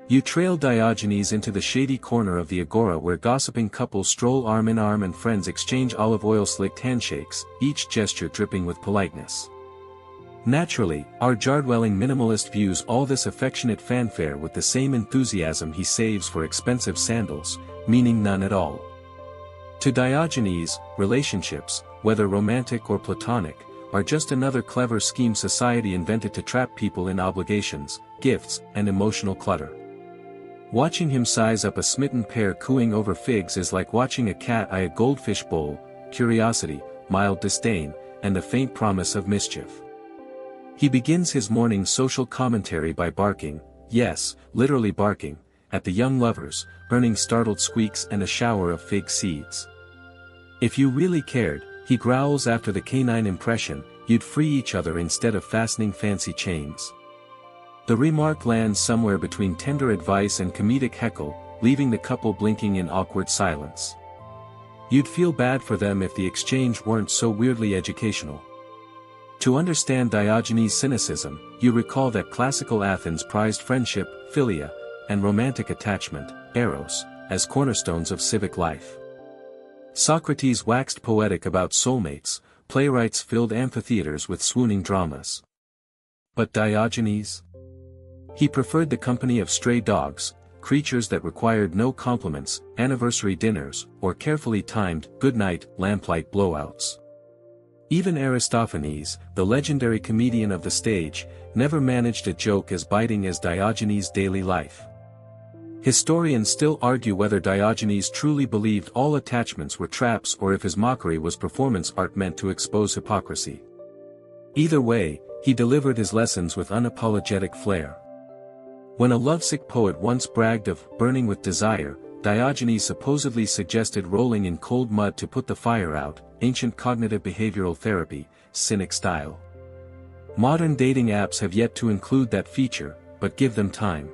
Speaker 1: You trail Diogenes into the shady corner of the agora where gossiping couples stroll arm in arm and friends exchange olive oil-slicked handshakes, each gesture dripping with politeness. Naturally, our jar-dwelling minimalist views all this affectionate fanfare with the same enthusiasm he saves for expensive sandals, meaning none at all. To Diogenes, relationships, whether romantic or platonic, are just another clever scheme society invented to trap people in obligations, gifts, and emotional clutter. Watching him size up a smitten pair cooing over figs is like watching a cat eye a goldfish bowl: curiosity, mild disdain, and the faint promise of mischief. He begins his morning social commentary by barking, yes, literally barking, at the young lovers, earning startled squeaks and a shower of fig seeds. If you really cared, he growls after the canine impression, you'd free each other instead of fastening fancy chains. The remark lands somewhere between tender advice and comedic heckle, leaving the couple blinking in awkward silence. You'd feel bad for them if the exchange weren't so weirdly educational. To understand Diogenes' cynicism, you recall that classical Athens prized friendship, philia, and romantic attachment, eros, as cornerstones of civic life. Socrates waxed poetic about soulmates, playwrights filled amphitheaters with swooning dramas. But Diogenes? He preferred the company of stray dogs, creatures that required no compliments, anniversary dinners, or carefully timed, good-night, lamplight blowouts. Even Aristophanes, the legendary comedian of the stage, never managed a joke as biting as Diogenes' daily life. Historians still argue whether Diogenes truly believed all attachments were traps or if his mockery was performance art meant to expose hypocrisy. Either way, he delivered his lessons with unapologetic flair. When a lovesick poet once bragged of burning with desire, Diogenes supposedly suggested rolling in cold mud to put the fire out, ancient cognitive behavioral therapy, Cynic style. Modern dating apps have yet to include that feature, but give them time.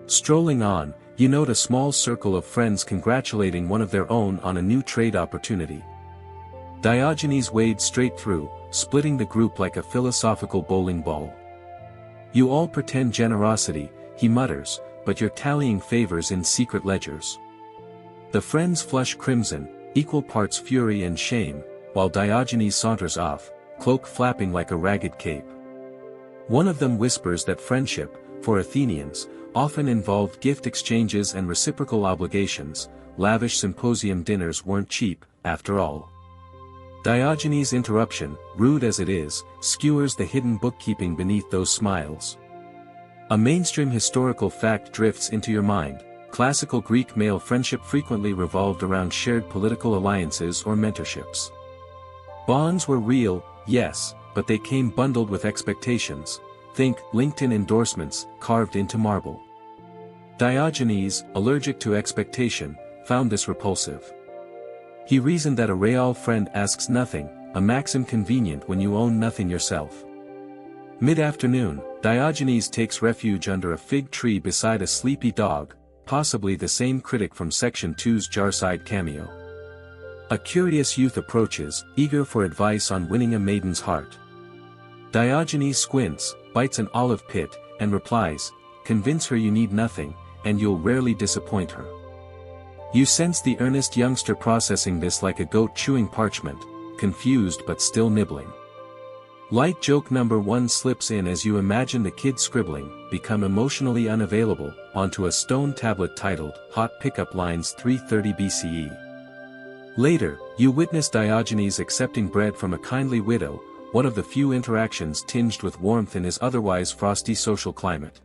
Speaker 1: Strolling on, you note a small circle of friends congratulating one of their own on a new trade opportunity. Diogenes wades straight through, splitting the group like a philosophical bowling ball. You all pretend generosity, he mutters, but you're tallying favors in secret ledgers. The friends flush crimson, equal parts fury and shame, while Diogenes saunters off, cloak flapping like a ragged cape. One of them whispers that friendship, for Athenians, often involved gift exchanges and reciprocal obligations. Lavish symposium dinners weren't cheap, after all. Diogenes' interruption, rude as it is, skewers the hidden bookkeeping beneath those smiles. A mainstream historical fact drifts into your mind: classical Greek male friendship frequently revolved around shared political alliances or mentorships. Bonds were real, yes, but they came bundled with expectations. Think LinkedIn endorsements, carved into marble. Diogenes, allergic to expectation, found this repulsive. He reasoned that a real friend asks nothing, a maxim convenient when you own nothing yourself. Mid-afternoon, Diogenes takes refuge under a fig tree beside a sleepy dog, possibly the same critic from Section 2's Jarside cameo. A curious youth approaches, eager for advice on winning a maiden's heart. Diogenes squints, bites an olive pit, and replies, "Convince her you need nothing, and you'll rarely disappoint her." You sense the earnest youngster processing this like a goat chewing parchment, confused but still nibbling. Light joke number 1 slips in as you imagine the kid scribbling, become emotionally unavailable, onto a stone tablet titled, Hot Pickup Lines 330 BCE. Later, you witness Diogenes accepting bread from a kindly widow, one of the few interactions tinged with warmth in his otherwise frosty social climate.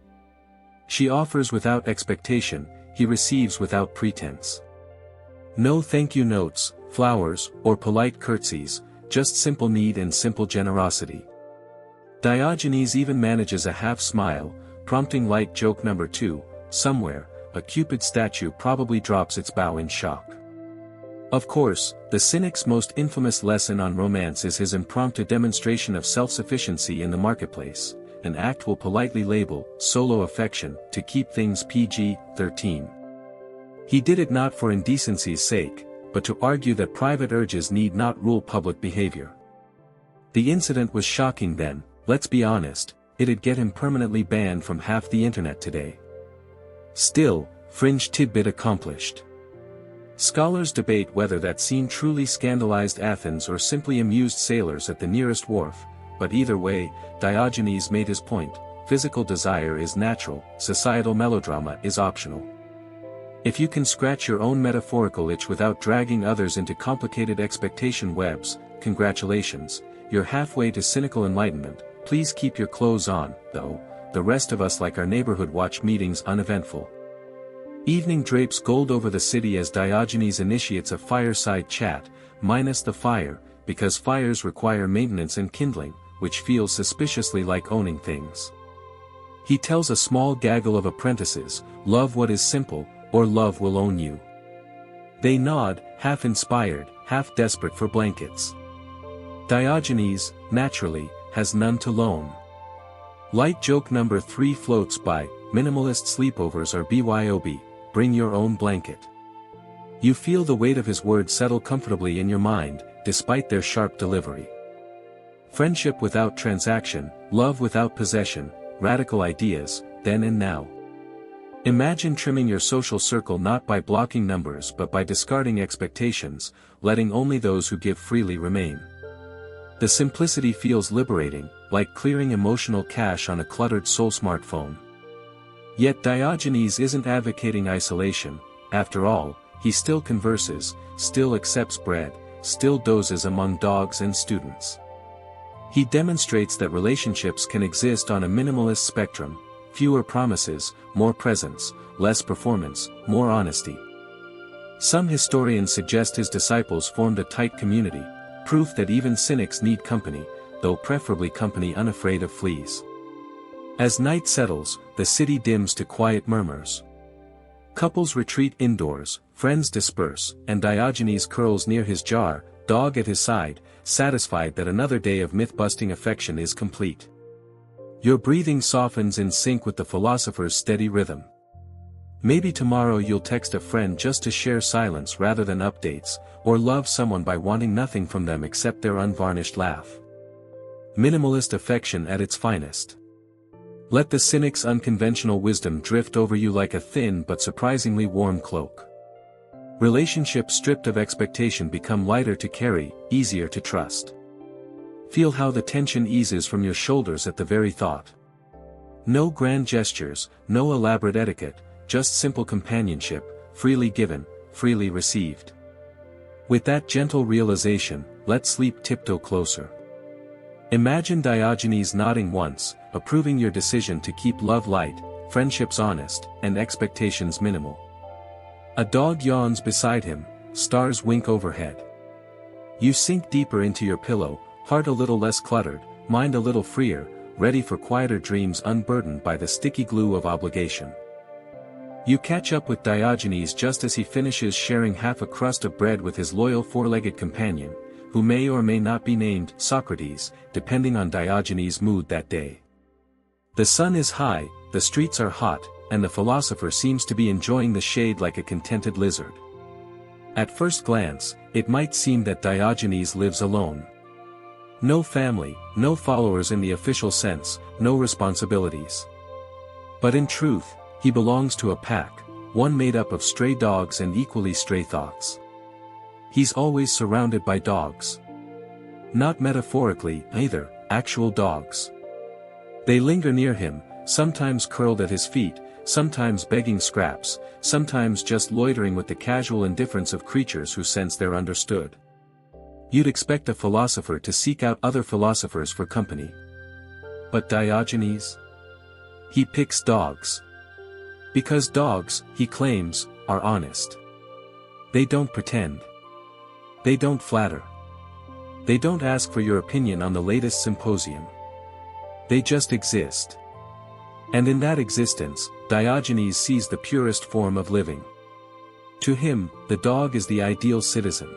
Speaker 1: She offers without expectation, he receives without pretense. No thank you notes, flowers, or polite curtsies, just simple need and simple generosity. Diogenes even manages a half smile, prompting light joke number 2, somewhere, a Cupid statue probably drops its bow in shock. Of course, the Cynic's most infamous lesson on romance is his impromptu demonstration of self-sufficiency in the marketplace, an act we'll politely label, solo affection, to keep things PG-13. He did it not for indecency's sake, but to argue that private urges need not rule public behavior. The incident was shocking then, let's be honest, it'd get him permanently banned from half the internet today. Still, fringe tidbit accomplished. Scholars debate whether that scene truly scandalized Athens or simply amused sailors at the nearest wharf, but either way, Diogenes made his point: physical desire is natural, societal melodrama is optional. If you can scratch your own metaphorical itch without dragging others into complicated expectation webs, congratulations, you're halfway to cynical enlightenment. Please keep your clothes on, though, the rest of us like our neighborhood watch meetings uneventful. Evening drapes gold over the city as Diogenes initiates a fireside chat, minus the fire, because fires require maintenance and kindling, which feels suspiciously like owning things. He tells a small gaggle of apprentices, love what is simple, or love will own you. They nod, half inspired, half desperate for blankets. Diogenes, naturally, has none to loan. Light joke number 3 floats by, minimalist sleepovers are BYOB, bring your own blanket. You feel the weight of his words settle comfortably in your mind, despite their sharp delivery. Friendship without transaction, love without possession, radical ideas, then and now. Imagine trimming your social circle not by blocking numbers but by discarding expectations, letting only those who give freely remain. The simplicity feels liberating, like clearing emotional cache on a cluttered soul smartphone. Yet Diogenes isn't advocating isolation. After all, he still converses, still accepts bread, still dozes among dogs and students. He demonstrates that relationships can exist on a minimalist spectrum: fewer promises, more presence, less performance, more honesty. Some historians suggest his disciples formed a tight community, proof that even cynics need company, though preferably company unafraid of fleas. As night settles, the city dims to quiet murmurs. Couples retreat indoors, friends disperse, and Diogenes curls near his jar, dog at his side, satisfied that another day of myth-busting affection is complete. Your breathing softens in sync with the philosopher's steady rhythm. Maybe tomorrow you'll text a friend just to share silence rather than updates, or love someone by wanting nothing from them except their unvarnished laugh. Minimalist affection at its finest. Let the cynic's unconventional wisdom drift over you like a thin but surprisingly warm cloak. Relationships stripped of expectation become lighter to carry, easier to trust. Feel how the tension eases from your shoulders at the very thought. No grand gestures, no elaborate etiquette, just simple companionship, freely given, freely received. With that gentle realization, let sleep tiptoe closer. Imagine Diogenes nodding once, approving your decision to keep love light, friendships honest, and expectations minimal. A dog yawns beside him, stars wink overhead. You sink deeper into your pillow, heart a little less cluttered, mind a little freer, ready for quieter dreams unburdened by the sticky glue of obligation. You catch up with Diogenes just as he finishes sharing half a crust of bread with his loyal four-legged companion, who may or may not be named Socrates, depending on Diogenes' mood that day. The sun is high, the streets are hot, and the philosopher seems to be enjoying the shade like a contented lizard. At first glance, it might seem that Diogenes lives alone. No family, no followers in the official sense, no responsibilities. But in truth, he belongs to a pack, one made up of stray dogs and equally stray thoughts. He's always surrounded by dogs. Not metaphorically, either, actual dogs. They linger near him, sometimes curled at his feet, sometimes begging scraps, sometimes just loitering with the casual indifference of creatures who sense they're understood. You'd expect a philosopher to seek out other philosophers for company. But Diogenes? He picks dogs. Because dogs, he claims, are honest. They don't pretend. They don't flatter. They don't ask for your opinion on the latest symposium. They just exist. And in that existence, Diogenes sees the purest form of living. To him, the dog is the ideal citizen.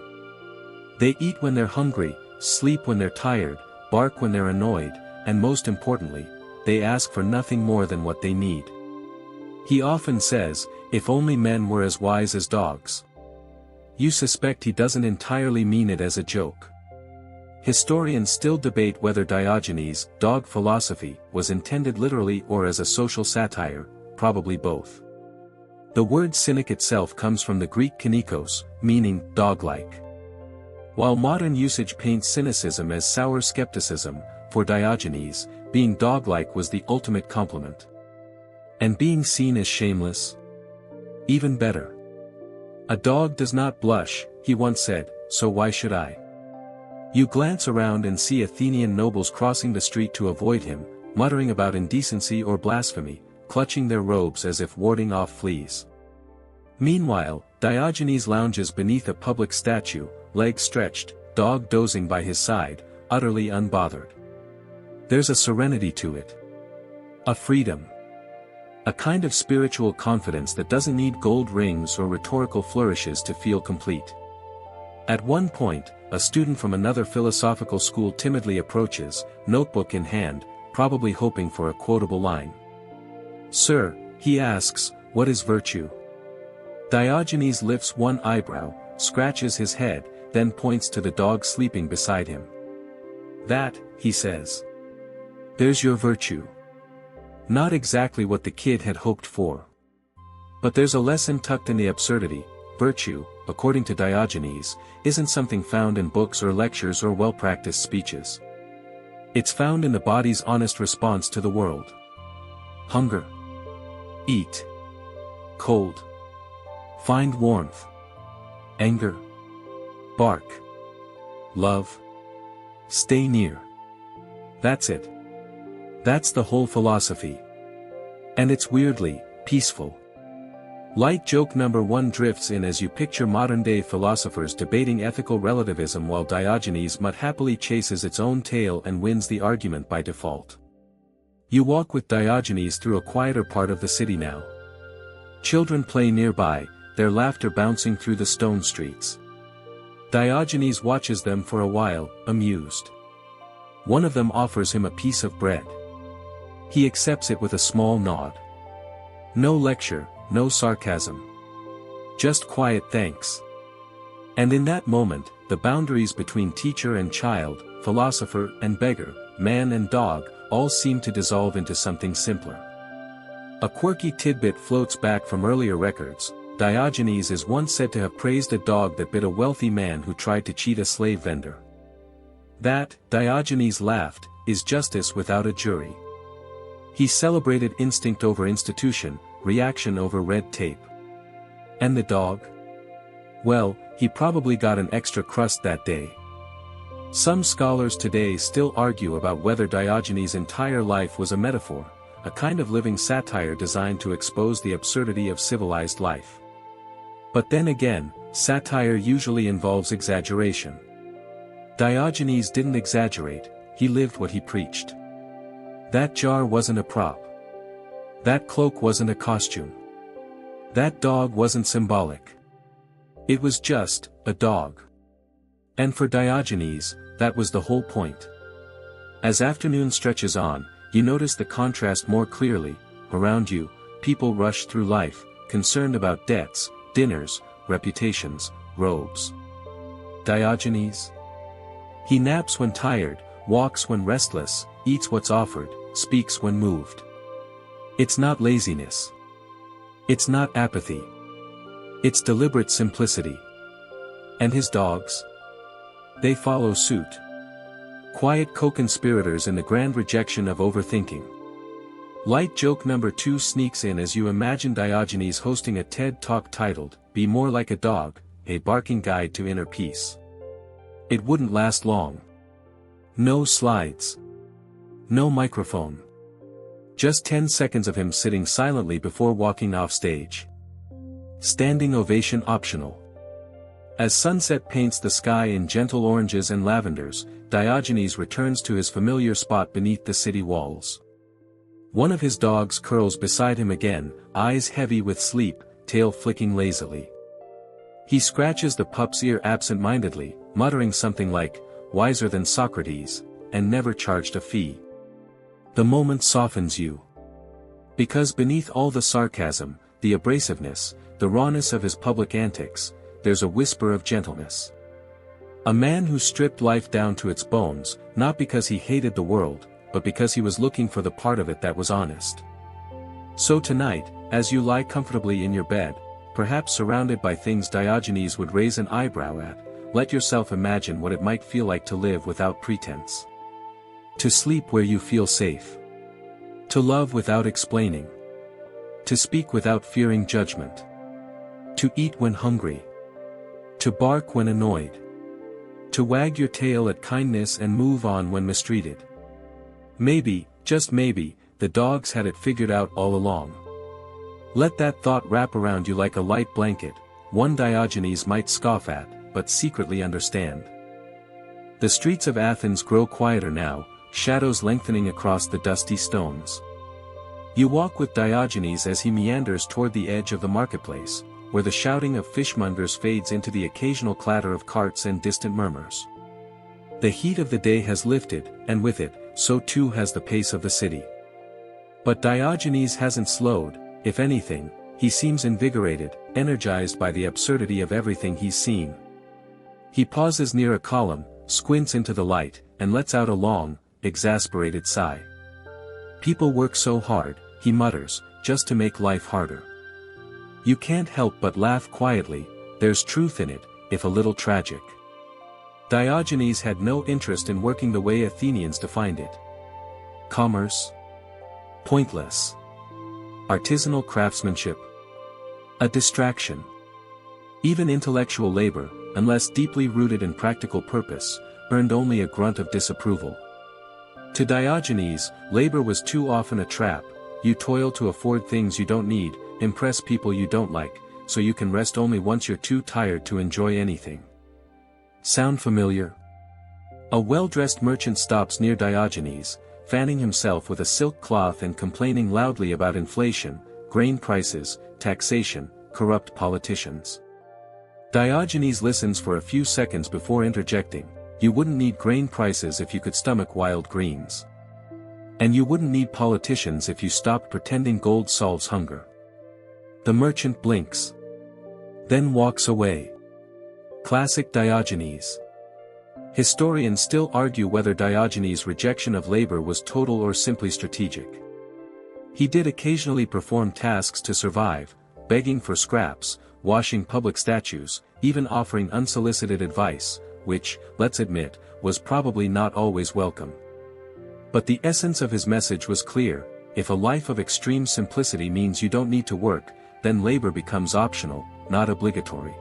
Speaker 1: They eat when they're hungry, sleep when they're tired, bark when they're annoyed, and most importantly, they ask for nothing more than what they need. He often says, if only men were as wise as dogs. You suspect he doesn't entirely mean it as a joke. Historians still debate whether Diogenes' dog philosophy was intended literally or as a social satire, probably both. The word cynic itself comes from the Greek kynikos, meaning dog-like. While modern usage paints cynicism as sour skepticism, for Diogenes, being dog-like was the ultimate compliment. And being seen as shameless? Even better. A dog does not blush, he once said, so why should I? You glance around and see Athenian nobles crossing the street to avoid him, muttering about indecency or blasphemy, clutching their robes as if warding off fleas. Meanwhile, Diogenes lounges beneath a public statue, legs stretched, dog dozing by his side, utterly unbothered. There's a serenity to it. A freedom. A kind of spiritual confidence that doesn't need gold rings or rhetorical flourishes to feel complete. At one point, a student from another philosophical school timidly approaches, notebook in hand, probably hoping for a quotable line. Sir, he asks, what is virtue? Diogenes lifts one eyebrow, scratches his head, then points to the dog sleeping beside him. That, he says. There's your virtue. Not exactly what the kid had hoped for. But there's a lesson tucked in the absurdity. Virtue, according to Diogenes, isn't something found in books or lectures or well-practiced speeches. It's found in the body's honest response to the world. Hunger. Eat. Cold. Find warmth. Anger. Bark. Love. Stay near. That's it. That's the whole philosophy. And it's weirdly peaceful. Light joke number 1 drifts in as you picture modern-day philosophers debating ethical relativism while Diogenes mutt happily chases its own tail and wins the argument by default. You walk with Diogenes through a quieter part of the city now. Children play nearby, their laughter bouncing through the stone streets. Diogenes watches them for a while, amused. One of them offers him a piece of bread. He accepts it with a small nod. No lecture, no sarcasm. Just quiet thanks. And in that moment, the boundaries between teacher and child, philosopher and beggar, man and dog, all seem to dissolve into something simpler. A quirky tidbit floats back from earlier records. Diogenes is once said to have praised a dog that bit a wealthy man who tried to cheat a slave vendor. That, Diogenes laughed, is justice without a jury. He celebrated instinct over institution, reaction over red tape. And the dog? Well, he probably got an extra crust that day. Some scholars today still argue about whether Diogenes' entire life was a metaphor, a kind of living satire designed to expose the absurdity of civilized life. But then again, satire usually involves exaggeration. Diogenes didn't exaggerate, he lived what he preached. That jar wasn't a prop. That cloak wasn't a costume. That dog wasn't symbolic. It was just a dog. And for Diogenes, that was the whole point. As afternoon stretches on, you notice the contrast more clearly. Around you, people rush through life, concerned about debts, dinners, reputations, robes. Diogenes? He naps when tired, walks when restless, eats what's offered, speaks when moved. It's not laziness. It's not apathy. It's deliberate simplicity. And his dogs? They follow suit. Quiet co-conspirators in the grand rejection of overthinking. Light joke number 2 sneaks in as you imagine Diogenes hosting a TED Talk titled, "Be More Like a Dog, A Barking Guide to Inner Peace." It wouldn't last long. No slides. No microphone. Just 10 seconds of him sitting silently before walking off stage. Standing ovation optional. As sunset paints the sky in gentle oranges and lavenders, Diogenes returns to his familiar spot beneath the city walls. One of his dogs curls beside him again, eyes heavy with sleep, tail flicking lazily. He scratches the pup's ear absent-mindedly, muttering something like, "Wiser than Socrates," and never charged a fee. The moment softens you. Because beneath all the sarcasm, the abrasiveness, the rawness of his public antics, there's a whisper of gentleness. A man who stripped life down to its bones, not because he hated the world, but because he was looking for the part of it that was honest. So tonight, as you lie comfortably in your bed, perhaps surrounded by things Diogenes would raise an eyebrow at, let yourself imagine what it might feel like to live without pretense. To sleep where you feel safe. To love without explaining. To speak without fearing judgment. To eat when hungry. To bark when annoyed. To wag your tail at kindness and move on when mistreated. Maybe, just maybe, the dogs had it figured out all along. Let that thought wrap around you like a light blanket, one Diogenes might scoff at, but secretly understand. The streets of Athens grow quieter now, shadows lengthening across the dusty stones. You walk with Diogenes as he meanders toward the edge of the marketplace, where the shouting of fishmongers fades into the occasional clatter of carts and distant murmurs. The heat of the day has lifted, and with it, so too has the pace of the city. But Diogenes hasn't slowed. If anything, he seems invigorated, energized by the absurdity of everything he's seen. He pauses near a column, squints into the light, and lets out a long, exasperated sigh. People work so hard, he mutters, just to make life harder. You can't help but laugh quietly, there's truth in it, if a little tragic. Diogenes had no interest in working the way Athenians defined it. Commerce? Pointless. artisanal craftsmanship. A distraction. Even intellectual labor, unless deeply rooted in practical purpose, earned only a grunt of disapproval. To Diogenes, labor was too often a trap. You toil to afford things you don't need, impress people you don't like, so you can rest only once you're too tired to enjoy anything. Sound familiar? A well-dressed merchant stops near Diogenes, fanning himself with a silk cloth and complaining loudly about inflation, grain prices, taxation, corrupt politicians. Diogenes listens for a few seconds before interjecting, "You wouldn't need grain prices if you could stomach wild greens. And you wouldn't need politicians if you stopped pretending gold solves hunger." The merchant blinks. Then walks away. Classic Diogenes. Historians still argue whether Diogenes' rejection of labor was total or simply strategic. He did occasionally perform tasks to survive, begging for scraps, washing public statues, even offering unsolicited advice, which, let's admit, was probably not always welcome. But the essence of his message was clear: if a life of extreme simplicity means you don't need to work, then labor becomes optional, not obligatory.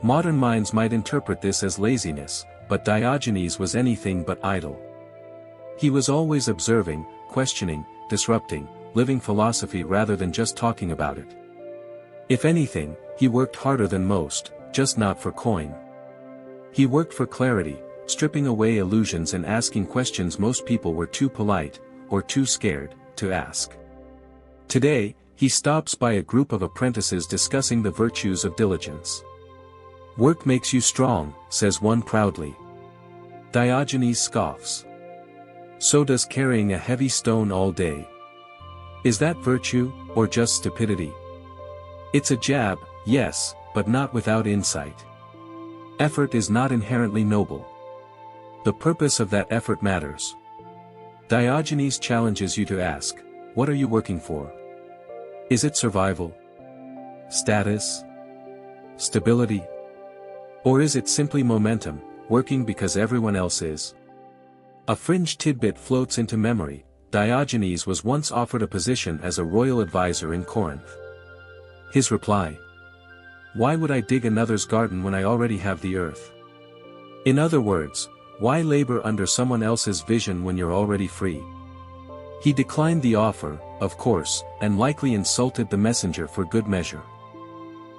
Speaker 1: Modern minds might interpret this as laziness, but Diogenes was anything but idle. He was always observing, questioning, disrupting, living philosophy rather than just talking about it. If anything, he worked harder than most, just not for coin. He worked for clarity, stripping away illusions and asking questions most people were too polite, or too scared, to ask. Today, he stops by a group of apprentices discussing the virtues of diligence. "Work makes you strong," says one proudly. Diogenes scoffs. "So does carrying a heavy stone all day. Is that virtue, or just stupidity?" It's a jab, yes, but not without insight. Effort is not inherently noble. The purpose of that effort matters. Diogenes challenges you to ask, what are you working for? Is it survival? Status? Stability? Or is it simply momentum, working because everyone else is? A fringe tidbit floats into memory. Diogenes was once offered a position as a royal advisor in Corinth. His reply: "Why would I dig another's garden when I already have the earth?" In other words, why labor under someone else's vision when you're already free? He declined the offer, of course, and likely insulted the messenger for good measure.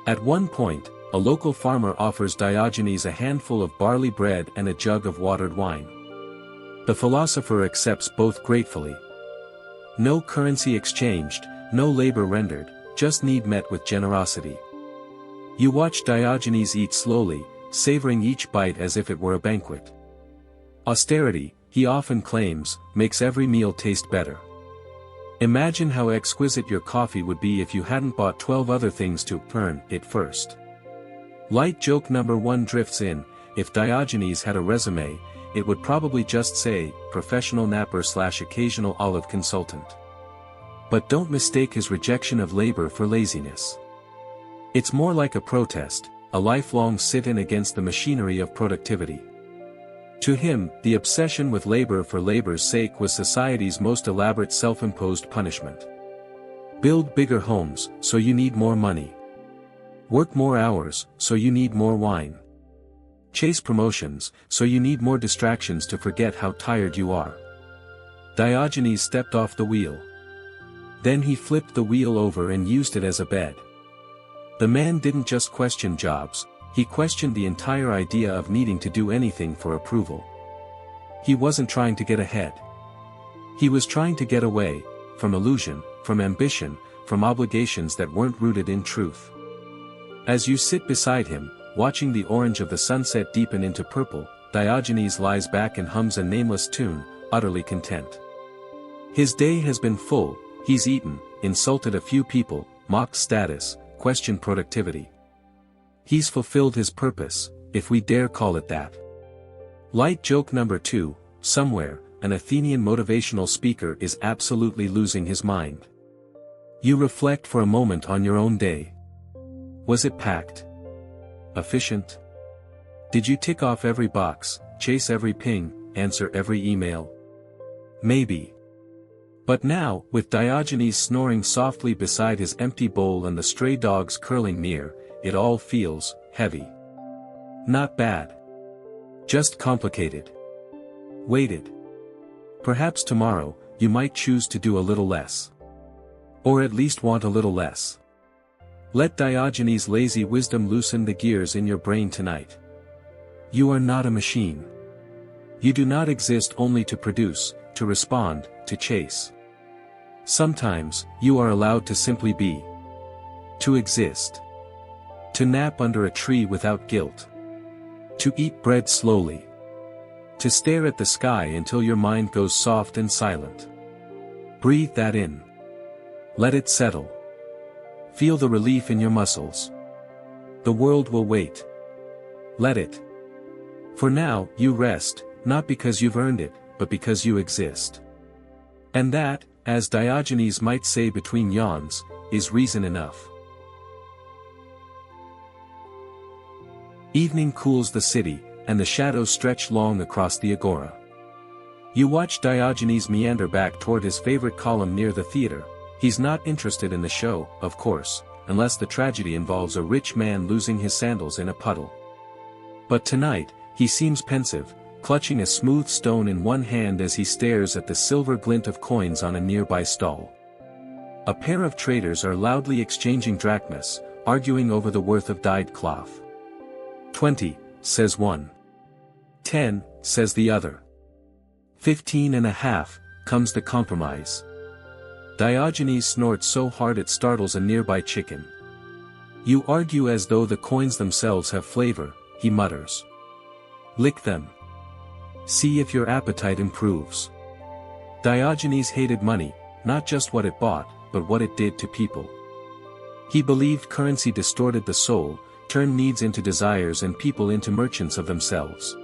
Speaker 1: At one point, a local farmer offers Diogenes a handful of barley bread and a jug of watered wine. The philosopher accepts both gratefully. No currency exchanged, no labor rendered, just need met with generosity. You watch Diogenes eat slowly, savoring each bite as if it were a banquet. Austerity, he often claims, makes every meal taste better. Imagine how exquisite your coffee would be if you hadn't bought 12 other things to earn it first. Light joke number 1 drifts in: if Diogenes had a resume, it would probably just say, professional napper/occasional olive consultant. But don't mistake his rejection of labor for laziness. It's more like a protest, a lifelong sit-in against the machinery of productivity. To him, the obsession with labor for labor's sake was society's most elaborate self-imposed punishment. Build bigger homes, so you need more money. Work more hours, so you need more wine. Chase promotions, so you need more distractions to forget how tired you are. Diogenes stepped off the wheel. Then he flipped the wheel over and used it as a bed. The man didn't just question jobs, he questioned the entire idea of needing to do anything for approval. He wasn't trying to get ahead. He was trying to get away, from illusion, from ambition, from obligations that weren't rooted in truth. As you sit beside him, watching the orange of the sunset deepen into purple, Diogenes lies back and hums a nameless tune, utterly content. His day has been full. He's eaten, insulted a few people, mocked status, questioned productivity. He's fulfilled his purpose, if we dare call it that. Light joke number 2, somewhere, an Athenian motivational speaker is absolutely losing his mind. You reflect for a moment on your own day. Was it packed? Efficient? Did you tick off every box, chase every ping, answer every email? Maybe. But now, with Diogenes snoring softly beside his empty bowl and the stray dogs curling near, it all feels heavy. Not bad. Just complicated. Weighted. Perhaps tomorrow, you might choose to do a little less. Or at least want a little less. Let Diogenes' lazy wisdom loosen the gears in your brain tonight. You are not a machine. You do not exist only to produce, to respond, to chase. Sometimes, you are allowed to simply be. To exist. To nap under a tree without guilt. To eat bread slowly. To stare at the sky until your mind goes soft and silent. Breathe that in. Let it settle. Feel the relief in your muscles. The world will wait. Let it. For now, you rest, not because you've earned it, but because you exist. And that, as Diogenes might say between yawns, is reason enough. Evening cools the city, and the shadows stretch long across the agora. You watch Diogenes meander back toward his favorite column near the theater. He's not interested in the show, of course, unless the tragedy involves a rich man losing his sandals in a puddle. But tonight, he seems pensive, clutching a smooth stone in one hand as he stares at the silver glint of coins on a nearby stall. A pair of traders are loudly exchanging drachmas, arguing over the worth of dyed cloth. 20, says one. 10, says the other. 15.5, comes the compromise. Diogenes snorts so hard it startles a nearby chicken. You argue as though the coins themselves have flavor, he mutters. Lick them. See if your appetite improves. Diogenes hated money, not just what it bought, but what it did to people. He believed currency distorted the soul, turned needs into desires and people into merchants of themselves.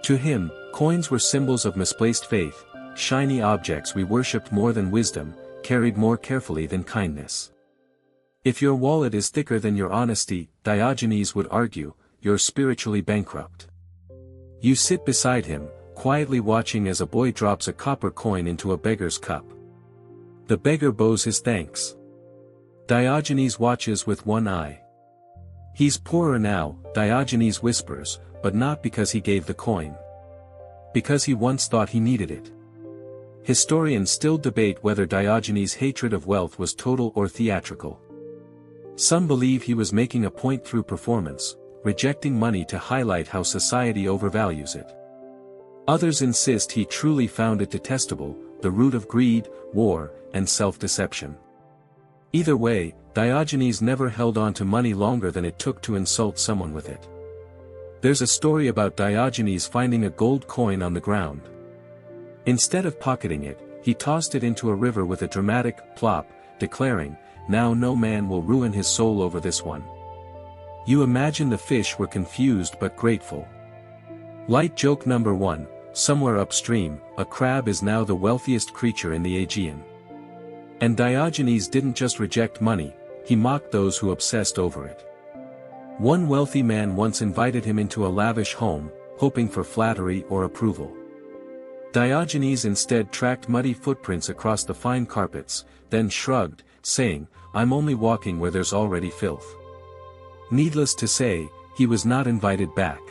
Speaker 1: To him, coins were symbols of misplaced faith, shiny objects we worshipped more than wisdom, carried more carefully than kindness. If your wallet is thicker than your honesty, Diogenes would argue, you're spiritually bankrupt. You sit beside him, quietly watching as a boy drops a copper coin into a beggar's cup. The beggar bows his thanks. Diogenes watches with one eye. He's poorer now, Diogenes whispers, but not because he gave the coin. Because he once thought he needed it. Historians still debate whether Diogenes' hatred of wealth was total or theatrical. Some believe he was making a point through performance, rejecting money to highlight how society overvalues it. Others insist he truly found it detestable, the root of greed, war, and self-deception. Either way, Diogenes never held on to money longer than it took to insult someone with it. There's a story about Diogenes finding a gold coin on the ground. Instead of pocketing it, he tossed it into a river with a dramatic plop, declaring, "Now no man will ruin his soul over this one." You imagine the fish were confused but grateful. Light joke number 1, somewhere upstream, a crab is now the wealthiest creature in the Aegean. And Diogenes didn't just reject money, he mocked those who obsessed over it. One wealthy man once invited him into a lavish home, hoping for flattery or approval. Diogenes instead tracked muddy footprints across the fine carpets, then shrugged, saying, "I'm only walking where there's already filth." Needless to say, he was not invited back.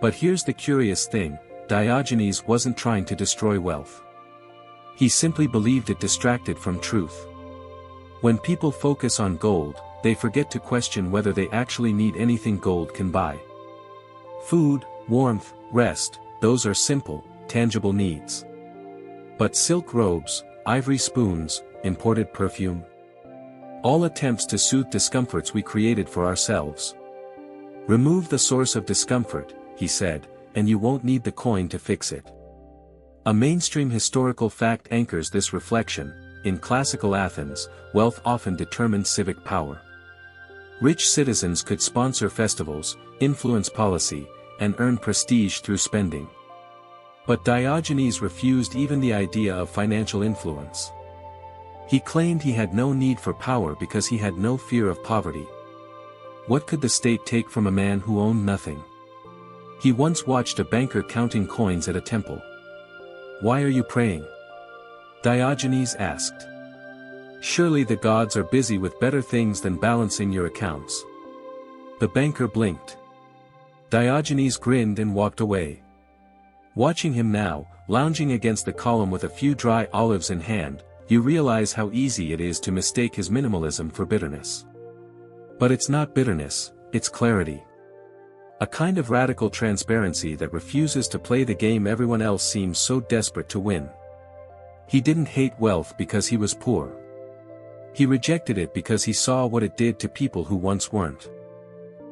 Speaker 1: But here's the curious thing, Diogenes wasn't trying to destroy wealth. He simply believed it distracted from truth. When people focus on gold, they forget to question whether they actually need anything gold can buy. Food, warmth, rest, those are simple, tangible needs. But silk robes, ivory spoons, imported perfume? All attempts to soothe discomforts we created for ourselves. Remove the source of discomfort, he said, and you won't need the coin to fix it. A mainstream historical fact anchors this reflection: in classical Athens, wealth often determined civic power. Rich citizens could sponsor festivals, influence policy, and earn prestige through spending. But Diogenes refused even the idea of financial influence. He claimed he had no need for power because he had no fear of poverty. What could the state take from a man who owned nothing? He once watched a banker counting coins at a temple. "Why are you praying?" Diogenes asked. Surely the gods are busy with better things than balancing your accounts. The banker blinked. Diogenes grinned and walked away. Watching him now, lounging against the column with a few dry olives in hand, you realize how easy it is to mistake his minimalism for bitterness. But it's not bitterness, it's clarity. A kind of radical transparency that refuses to play the game everyone else seems so desperate to win. He didn't hate wealth because he was poor. He rejected it because he saw what it did to people who once weren't.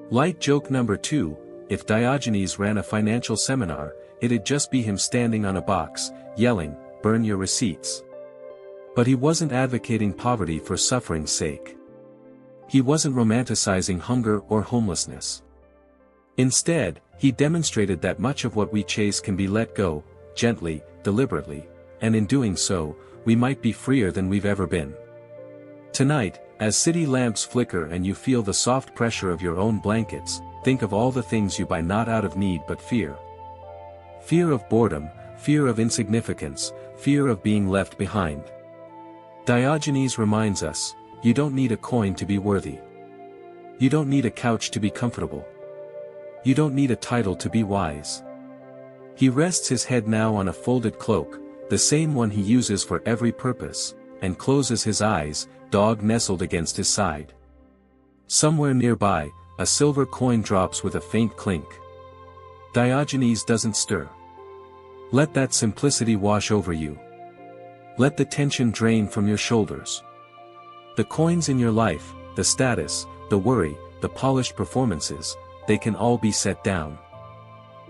Speaker 1: Light joke number 2, if Diogenes ran a financial seminar, it'd just be him standing on a box, yelling, "Burn your receipts." But he wasn't advocating poverty for suffering's sake. He wasn't romanticizing hunger or homelessness. Instead, he demonstrated that much of what we chase can be let go, gently, deliberately, and in doing so, we might be freer than we've ever been. Tonight, as city lamps flicker and you feel the soft pressure of your own blankets, think of all the things you buy not out of need but fear. Fear of boredom, fear of insignificance, fear of being left behind. Diogenes reminds us, you don't need a coin to be worthy. You don't need a couch to be comfortable. You don't need a title to be wise. He rests his head now on a folded cloak, the same one he uses for every purpose, and closes his eyes, dog nestled against his side. Somewhere nearby, a silver coin drops with a faint clink. Diogenes doesn't stir. Let that simplicity wash over you. Let the tension drain from your shoulders. The coins in your life, the status, the worry, the polished performances, they can all be set down.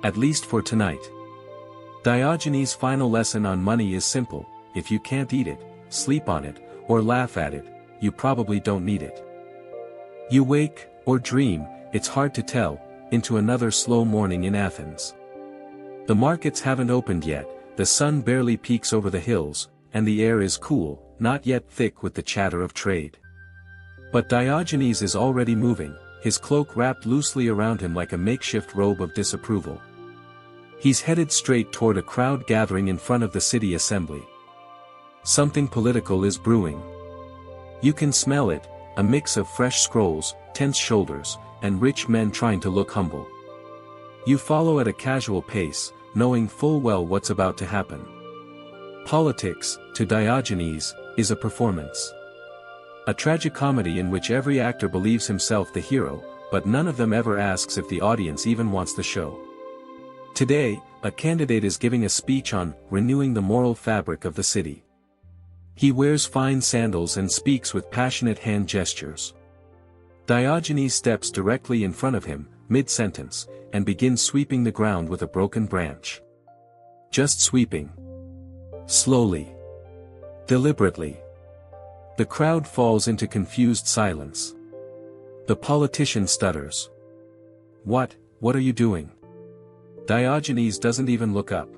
Speaker 1: At least for tonight. Diogenes' final lesson on money is simple: if you can't eat it, sleep on it, or laugh at it, you probably don't need it. You wake, or dream, it's hard to tell, into another slow morning in Athens. The markets haven't opened yet, the sun barely peeks over the hills, and the air is cool, not yet thick with the chatter of trade. But Diogenes is already moving, his cloak wrapped loosely around him like a makeshift robe of disapproval. He's headed straight toward a crowd gathering in front of the city assembly. Something political is brewing. You can smell it, a mix of fresh scrolls, tense shoulders, and rich men trying to look humble. You follow at a casual pace, knowing full well what's about to happen. Politics, to Diogenes, is a performance. A tragicomedy in which every actor believes himself the hero, but none of them ever asks if the audience even wants the show. Today, a candidate is giving a speech on renewing the moral fabric of the city. He wears fine sandals and speaks with passionate hand gestures. Diogenes steps directly in front of him, mid-sentence, and begins sweeping the ground with a broken branch. Just sweeping. Slowly. Deliberately. The crowd falls into confused silence. The politician stutters. What are you doing?" Diogenes doesn't even look up.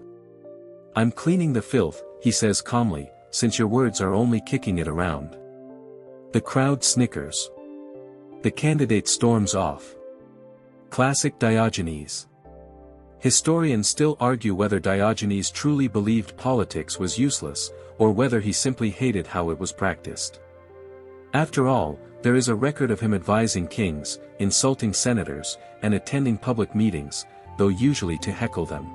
Speaker 1: "I'm cleaning the filth," he says calmly, "since your words are only kicking it around." The crowd snickers. The candidate storms off. Classic Diogenes. Historians still argue whether Diogenes truly believed politics was useless, or whether he simply hated how it was practiced. After all, there is a record of him advising kings, insulting senators, and attending public meetings, though usually to heckle them.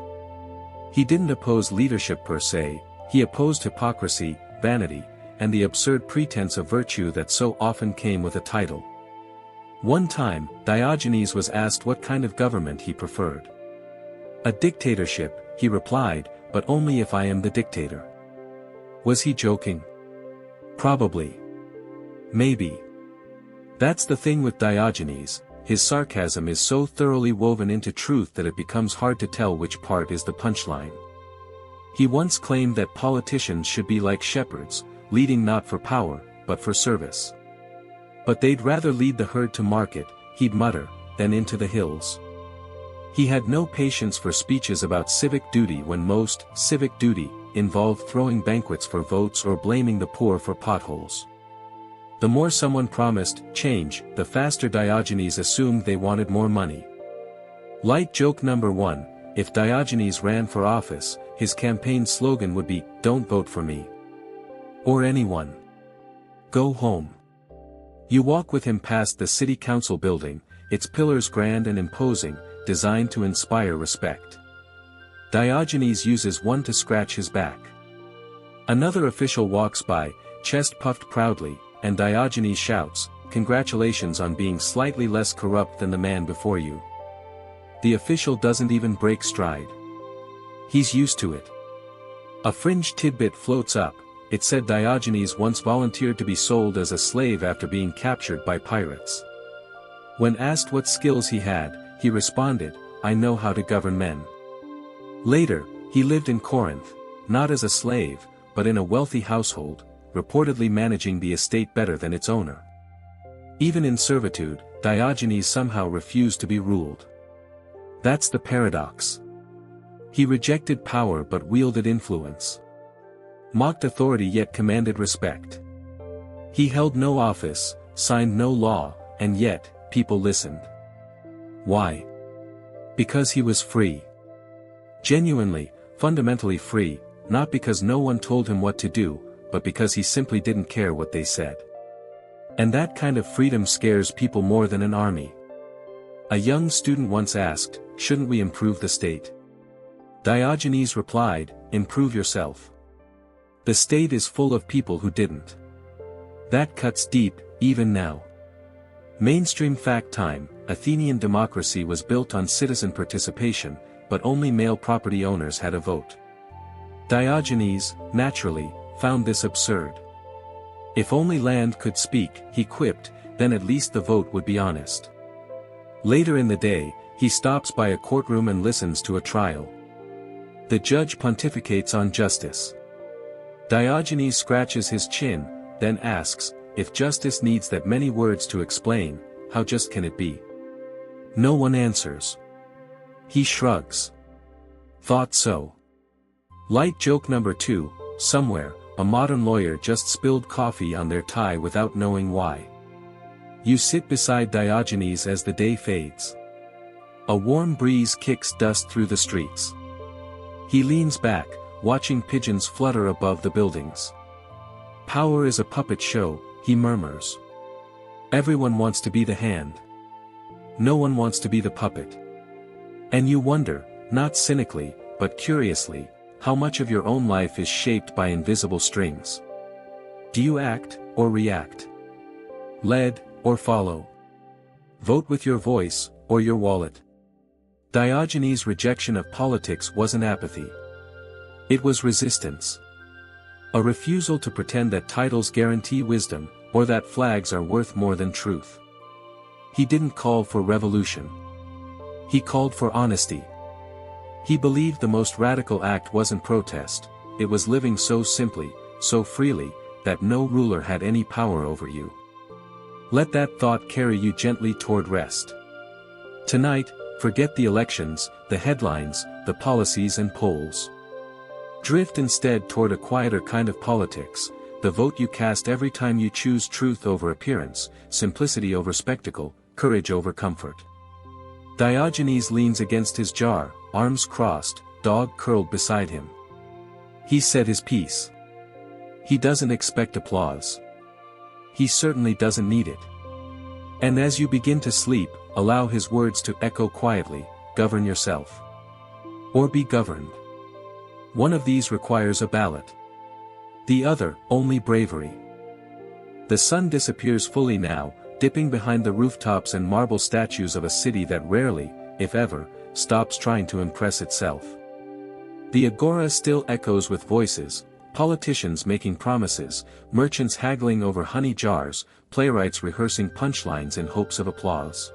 Speaker 1: He didn't oppose leadership per se, he opposed hypocrisy, vanity, and the absurd pretense of virtue that so often came with a title. One time, Diogenes was asked what kind of government he preferred. "A dictatorship," he replied, "but only if I am the dictator." Was he joking? Probably. Maybe. That's the thing with Diogenes, his sarcasm is so thoroughly woven into truth that it becomes hard to tell which part is the punchline. He once claimed that politicians should be like shepherds, leading not for power, but for service. But they'd rather lead the herd to market, he'd mutter, than into the hills. He had no patience for speeches about civic duty when most civic duty involved throwing banquets for votes or blaming the poor for potholes. The more someone promised change, the faster Diogenes assumed they wanted more money. Light joke number 1, if Diogenes ran for office, his campaign slogan would be, "Don't vote for me." Or anyone. Go home. You walk with him past the city council building, its pillars grand and imposing, designed to inspire respect. Diogenes uses one to scratch his back. Another official walks by, chest puffed proudly, and Diogenes shouts, "Congratulations on being slightly less corrupt than the man before you." The official doesn't even break stride. He's used to it. A fringe tidbit floats up. It said Diogenes once volunteered to be sold as a slave after being captured by pirates. When asked what skills he had, he responded, "I know how to govern men." Later, he lived in Corinth, not as a slave, but in a wealthy household, reportedly managing the estate better than its owner. Even in servitude, Diogenes somehow refused to be ruled. That's the paradox. He rejected power but wielded influence. Mocked authority yet commanded respect. He held no office, signed no law, and yet, people listened. Why? Because he was free. Genuinely, fundamentally free, not because no one told him what to do, but because he simply didn't care what they said. And that kind of freedom scares people more than an army. A young student once asked, "Shouldn't we improve the state?" Diogenes replied, "Improve yourself." The state is full of people who didn't. That cuts deep, even now. Mainstream fact time, Athenian democracy was built on citizen participation, but only male property owners had a vote. Diogenes, naturally, found this absurd. If only land could speak, he quipped, then at least the vote would be honest. Later in the day, he stops by a courtroom and listens to a trial. The judge pontificates on justice. Diogenes scratches his chin, then asks, if justice needs that many words to explain, how just can it be? No one answers. He shrugs. Thought so. Light joke number 2, somewhere, a modern lawyer just spilled coffee on their tie without knowing why. You sit beside Diogenes as the day fades. A warm breeze kicks dust through the streets. He leans back, watching pigeons flutter above the buildings. Power is a puppet show, he murmurs. Everyone wants to be the hand. No one wants to be the puppet. And you wonder, not cynically, but curiously, how much of your own life is shaped by invisible strings. Do you act, or react? Lead, or follow? Vote with your voice, or your wallet? Diogenes' rejection of politics wasn't apathy. It was resistance. A refusal to pretend that titles guarantee wisdom, or that flags are worth more than truth. He didn't call for revolution. He called for honesty. He believed the most radical act wasn't protest, it was living so simply, so freely, that no ruler had any power over you. Let that thought carry you gently toward rest. Tonight, forget the elections, the headlines, the policies and polls. Drift instead toward a quieter kind of politics, the vote you cast every time you choose truth over appearance, simplicity over spectacle, courage over comfort. Diogenes leans against his jar, arms crossed, dog curled beside him. He said his piece. He doesn't expect applause. He certainly doesn't need it. And as you begin to sleep, allow his words to echo quietly, govern yourself. Or be governed. One of these requires a ballot. The other, only bravery. The sun disappears fully now, dipping behind the rooftops and marble statues of a city that rarely, if ever, stops trying to impress itself. The agora still echoes with voices, politicians making promises, merchants haggling over honey jars, playwrights rehearsing punchlines in hopes of applause.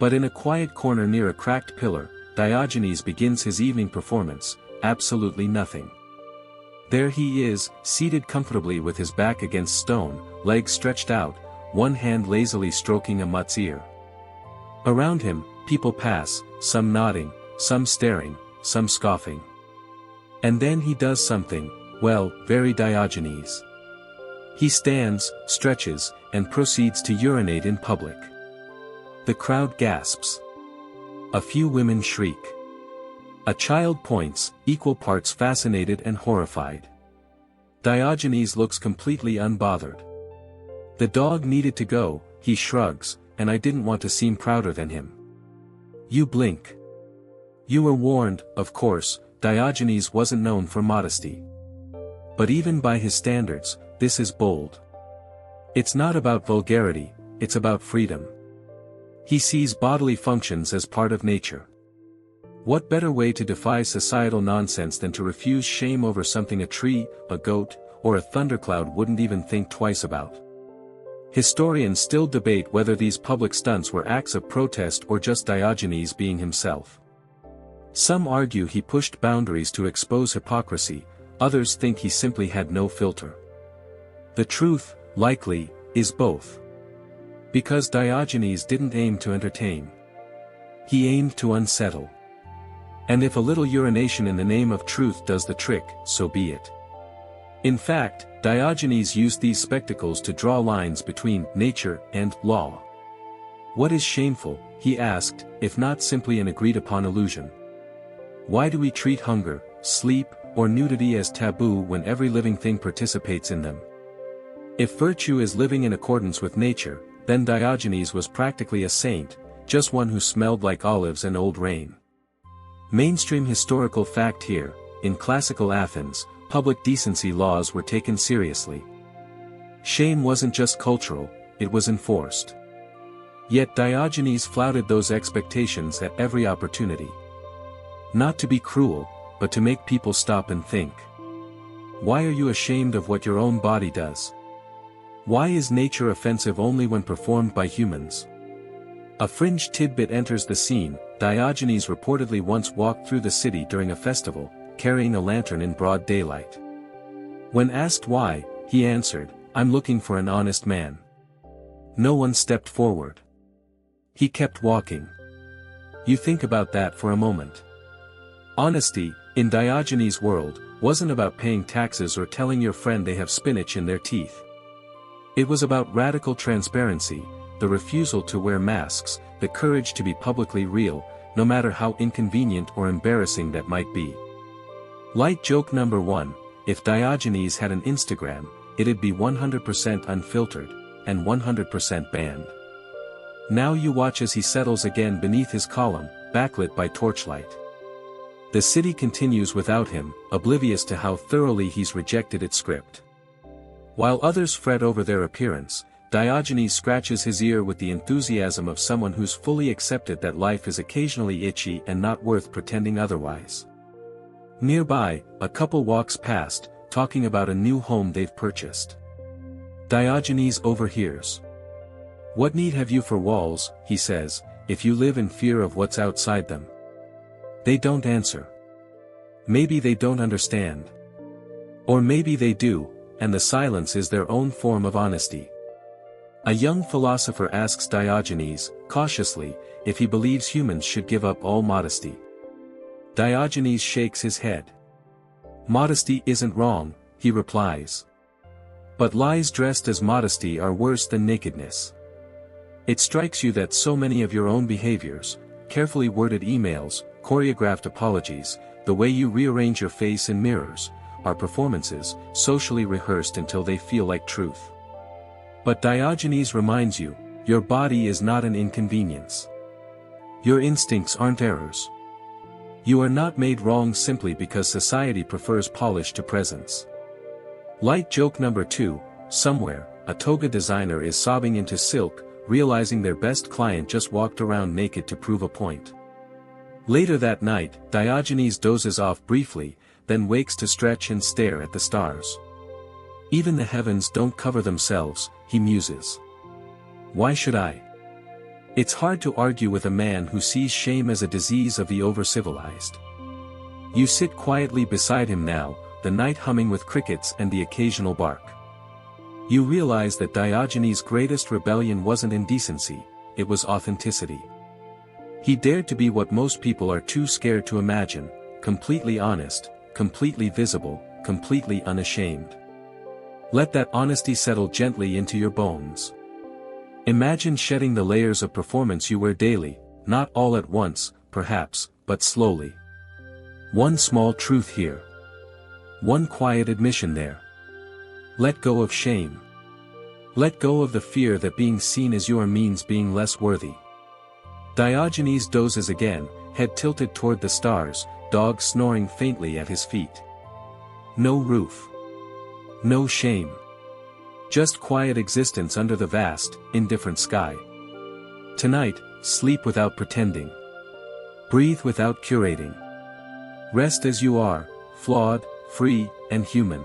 Speaker 1: But in a quiet corner near a cracked pillar, Diogenes begins his evening performance, absolutely nothing. There he is, seated comfortably with his back against stone, legs stretched out, one hand lazily stroking a mutt's ear. Around him, people pass, some nodding, some staring, some scoffing. And then he does something, well, very Diogenes. He stands, stretches, and proceeds to urinate in public. The crowd gasps. A few women shriek. A child points, equal parts fascinated and horrified. Diogenes looks completely unbothered. The dog needed to go, he shrugs, and I didn't want to seem prouder than him. You blink. You were warned, of course. Diogenes wasn't known for modesty. But even by his standards, this is bold. It's not about vulgarity, it's about freedom. He sees bodily functions as part of nature. What better way to defy societal nonsense than to refuse shame over something a tree, a goat, or a thundercloud wouldn't even think twice about? Historians still debate whether these public stunts were acts of protest or just Diogenes being himself. Some argue he pushed boundaries to expose hypocrisy, others think he simply had no filter. The truth, likely, is both. Because Diogenes didn't aim to entertain. He aimed to unsettle. And if a little urination in the name of truth does the trick, so be it. In fact, Diogenes used these spectacles to draw lines between nature and law. What is shameful, he asked, if not simply an agreed-upon illusion? Why do we treat hunger, sleep, or nudity as taboo when every living thing participates in them? If virtue is living in accordance with nature, then Diogenes was practically a saint, just one who smelled like olives and old rain. Mainstream historical fact here, in classical Athens, public decency laws were taken seriously. Shame wasn't just cultural, it was enforced. Yet Diogenes flouted those expectations at every opportunity. Not to be cruel, but to make people stop and think. Why are you ashamed of what your own body does? Why is nature offensive only when performed by humans? A fringe tidbit enters the scene. Diogenes reportedly once walked through the city during a festival, carrying a lantern in broad daylight. When asked why, he answered, "I'm looking for an honest man." No one stepped forward. He kept walking. You think about that for a moment. Honesty, in Diogenes' world, wasn't about paying taxes or telling your friend they have spinach in their teeth. It was about radical transparency, the refusal to wear masks, the courage to be publicly real, no matter how inconvenient or embarrassing that might be. Light joke number 1, if Diogenes had an Instagram, it'd be 100% unfiltered, and 100% banned. Now you watch as he settles again beneath his column, backlit by torchlight. The city continues without him, oblivious to how thoroughly he's rejected its script. While others fret over their appearance, Diogenes scratches his ear with the enthusiasm of someone who's fully accepted that life is occasionally itchy and not worth pretending otherwise. Nearby, a couple walks past, talking about a new home they've purchased. Diogenes overhears. "What need have you for walls," he says, "if you live in fear of what's outside them?" They don't answer. Maybe they don't understand. Or maybe they do, and the silence is their own form of honesty. A young philosopher asks Diogenes, cautiously, if he believes humans should give up all modesty. Diogenes shakes his head. Modesty isn't wrong, he replies. But lies dressed as modesty are worse than nakedness. It strikes you that so many of your own behaviors, carefully worded emails, choreographed apologies, the way you rearrange your face in mirrors, are performances, socially rehearsed until they feel like truth. But Diogenes reminds you, your body is not an inconvenience. Your instincts aren't errors. You are not made wrong simply because society prefers polish to presence. Light joke number 2, somewhere, a toga designer is sobbing into silk, realizing their best client just walked around naked to prove a point. Later that night, Diogenes dozes off briefly, then wakes to stretch and stare at the stars. Even the heavens don't cover themselves, he muses. Why should I? It's hard to argue with a man who sees shame as a disease of the over-civilized. You sit quietly beside him now, the night humming with crickets and the occasional bark. You realize that Diogenes' greatest rebellion wasn't indecency, it was authenticity. He dared to be what most people are too scared to imagine, completely honest, completely visible, completely unashamed. Let that honesty settle gently into your bones. Imagine shedding the layers of performance you wear daily, not all at once, perhaps, but slowly. One small truth here. One quiet admission there. Let go of shame. Let go of the fear that being seen as you are means being less worthy. Diogenes dozes again, head tilted toward the stars, dog snoring faintly at his feet. No roof. No shame. Just quiet existence under the vast, indifferent sky. Tonight, sleep without pretending. Breathe without curating. Rest as you are, flawed, free, and human.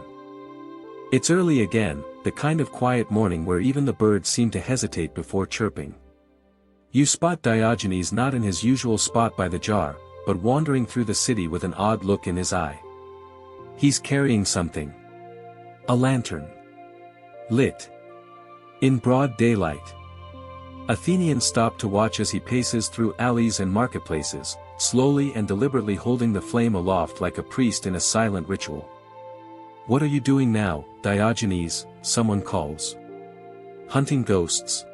Speaker 1: It's early again, the kind of quiet morning where even the birds seem to hesitate before chirping. You spot Diogenes not in his usual spot by the jar, but wandering through the city with an odd look in his eye. He's carrying something. A lantern. Lit. In broad daylight. Athenians stop to watch as he paces through alleys and marketplaces, slowly and deliberately holding the flame aloft like a priest in a silent ritual. "What are you doing now, Diogenes?" someone calls. "Hunting ghosts."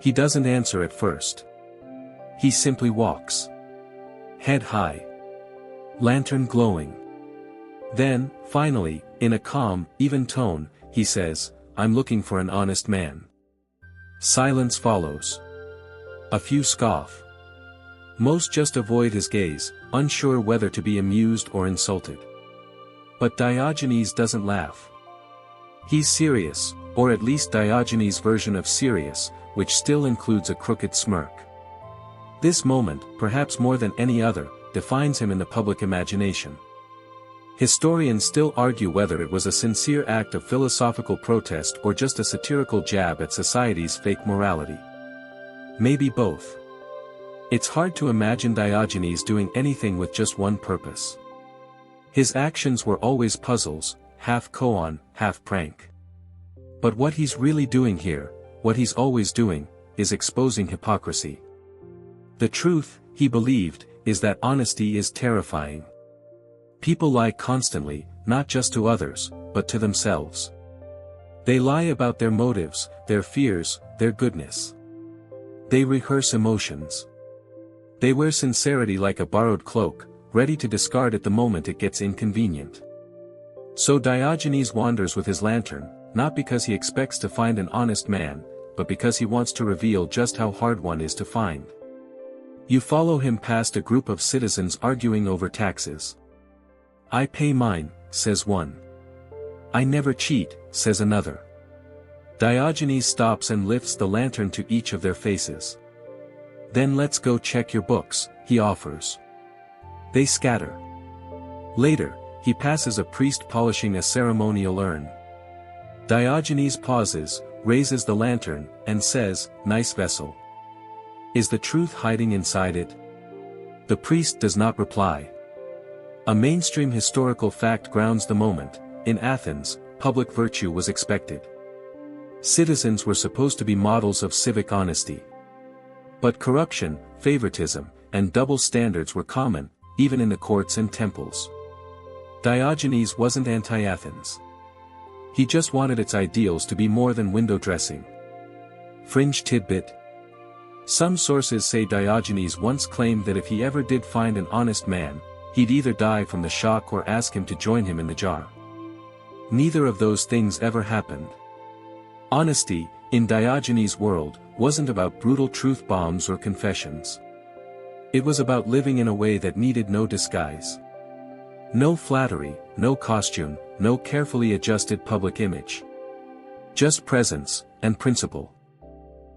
Speaker 1: He doesn't answer at first. He simply walks. Head high. Lantern glowing. Then, finally, in a calm, even tone, he says, "I'm looking for an honest man." Silence follows. A few scoff. Most just avoid his gaze, unsure whether to be amused or insulted. But Diogenes doesn't laugh. He's serious, or at least Diogenes' version of serious, which still includes a crooked smirk. This moment, perhaps more than any other, defines him in the public imagination. Historians still argue whether it was a sincere act of philosophical protest or just a satirical jab at society's fake morality. Maybe both. It's hard to imagine Diogenes doing anything with just one purpose. His actions were always puzzles, half koan, half prank. But what he's really doing here, what he's always doing, is exposing hypocrisy. The truth, he believed, is that honesty is terrifying. People lie constantly, not just to others, but to themselves. They lie about their motives, their fears, their goodness. They rehearse emotions. They wear sincerity like a borrowed cloak, ready to discard at the moment it gets inconvenient. So Diogenes wanders with his lantern, not because he expects to find an honest man, but because he wants to reveal just how hard one is to find. You follow him past a group of citizens arguing over taxes. "I pay mine," says one. "I never cheat," says another. Diogenes stops and lifts the lantern to each of their faces. "Then let's go check your books," he offers. They scatter. Later, he passes a priest polishing a ceremonial urn. Diogenes pauses, raises the lantern, and says, "Nice vessel. Is the truth hiding inside it?" The priest does not reply. A mainstream historical fact grounds the moment. In Athens, public virtue was expected. Citizens were supposed to be models of civic honesty. But corruption, favoritism, and double standards were common, even in the courts and temples. Diogenes wasn't anti-Athens. He just wanted its ideals to be more than window dressing. Fringe tidbit. Some sources say Diogenes once claimed that if he ever did find an honest man, he'd either die from the shock or ask him to join him in the jar. Neither of those things ever happened. Honesty, in Diogenes' world, wasn't about brutal truth bombs or confessions. It was about living in a way that needed no disguise. No flattery, no costume, no carefully adjusted public image. Just presence, and principle.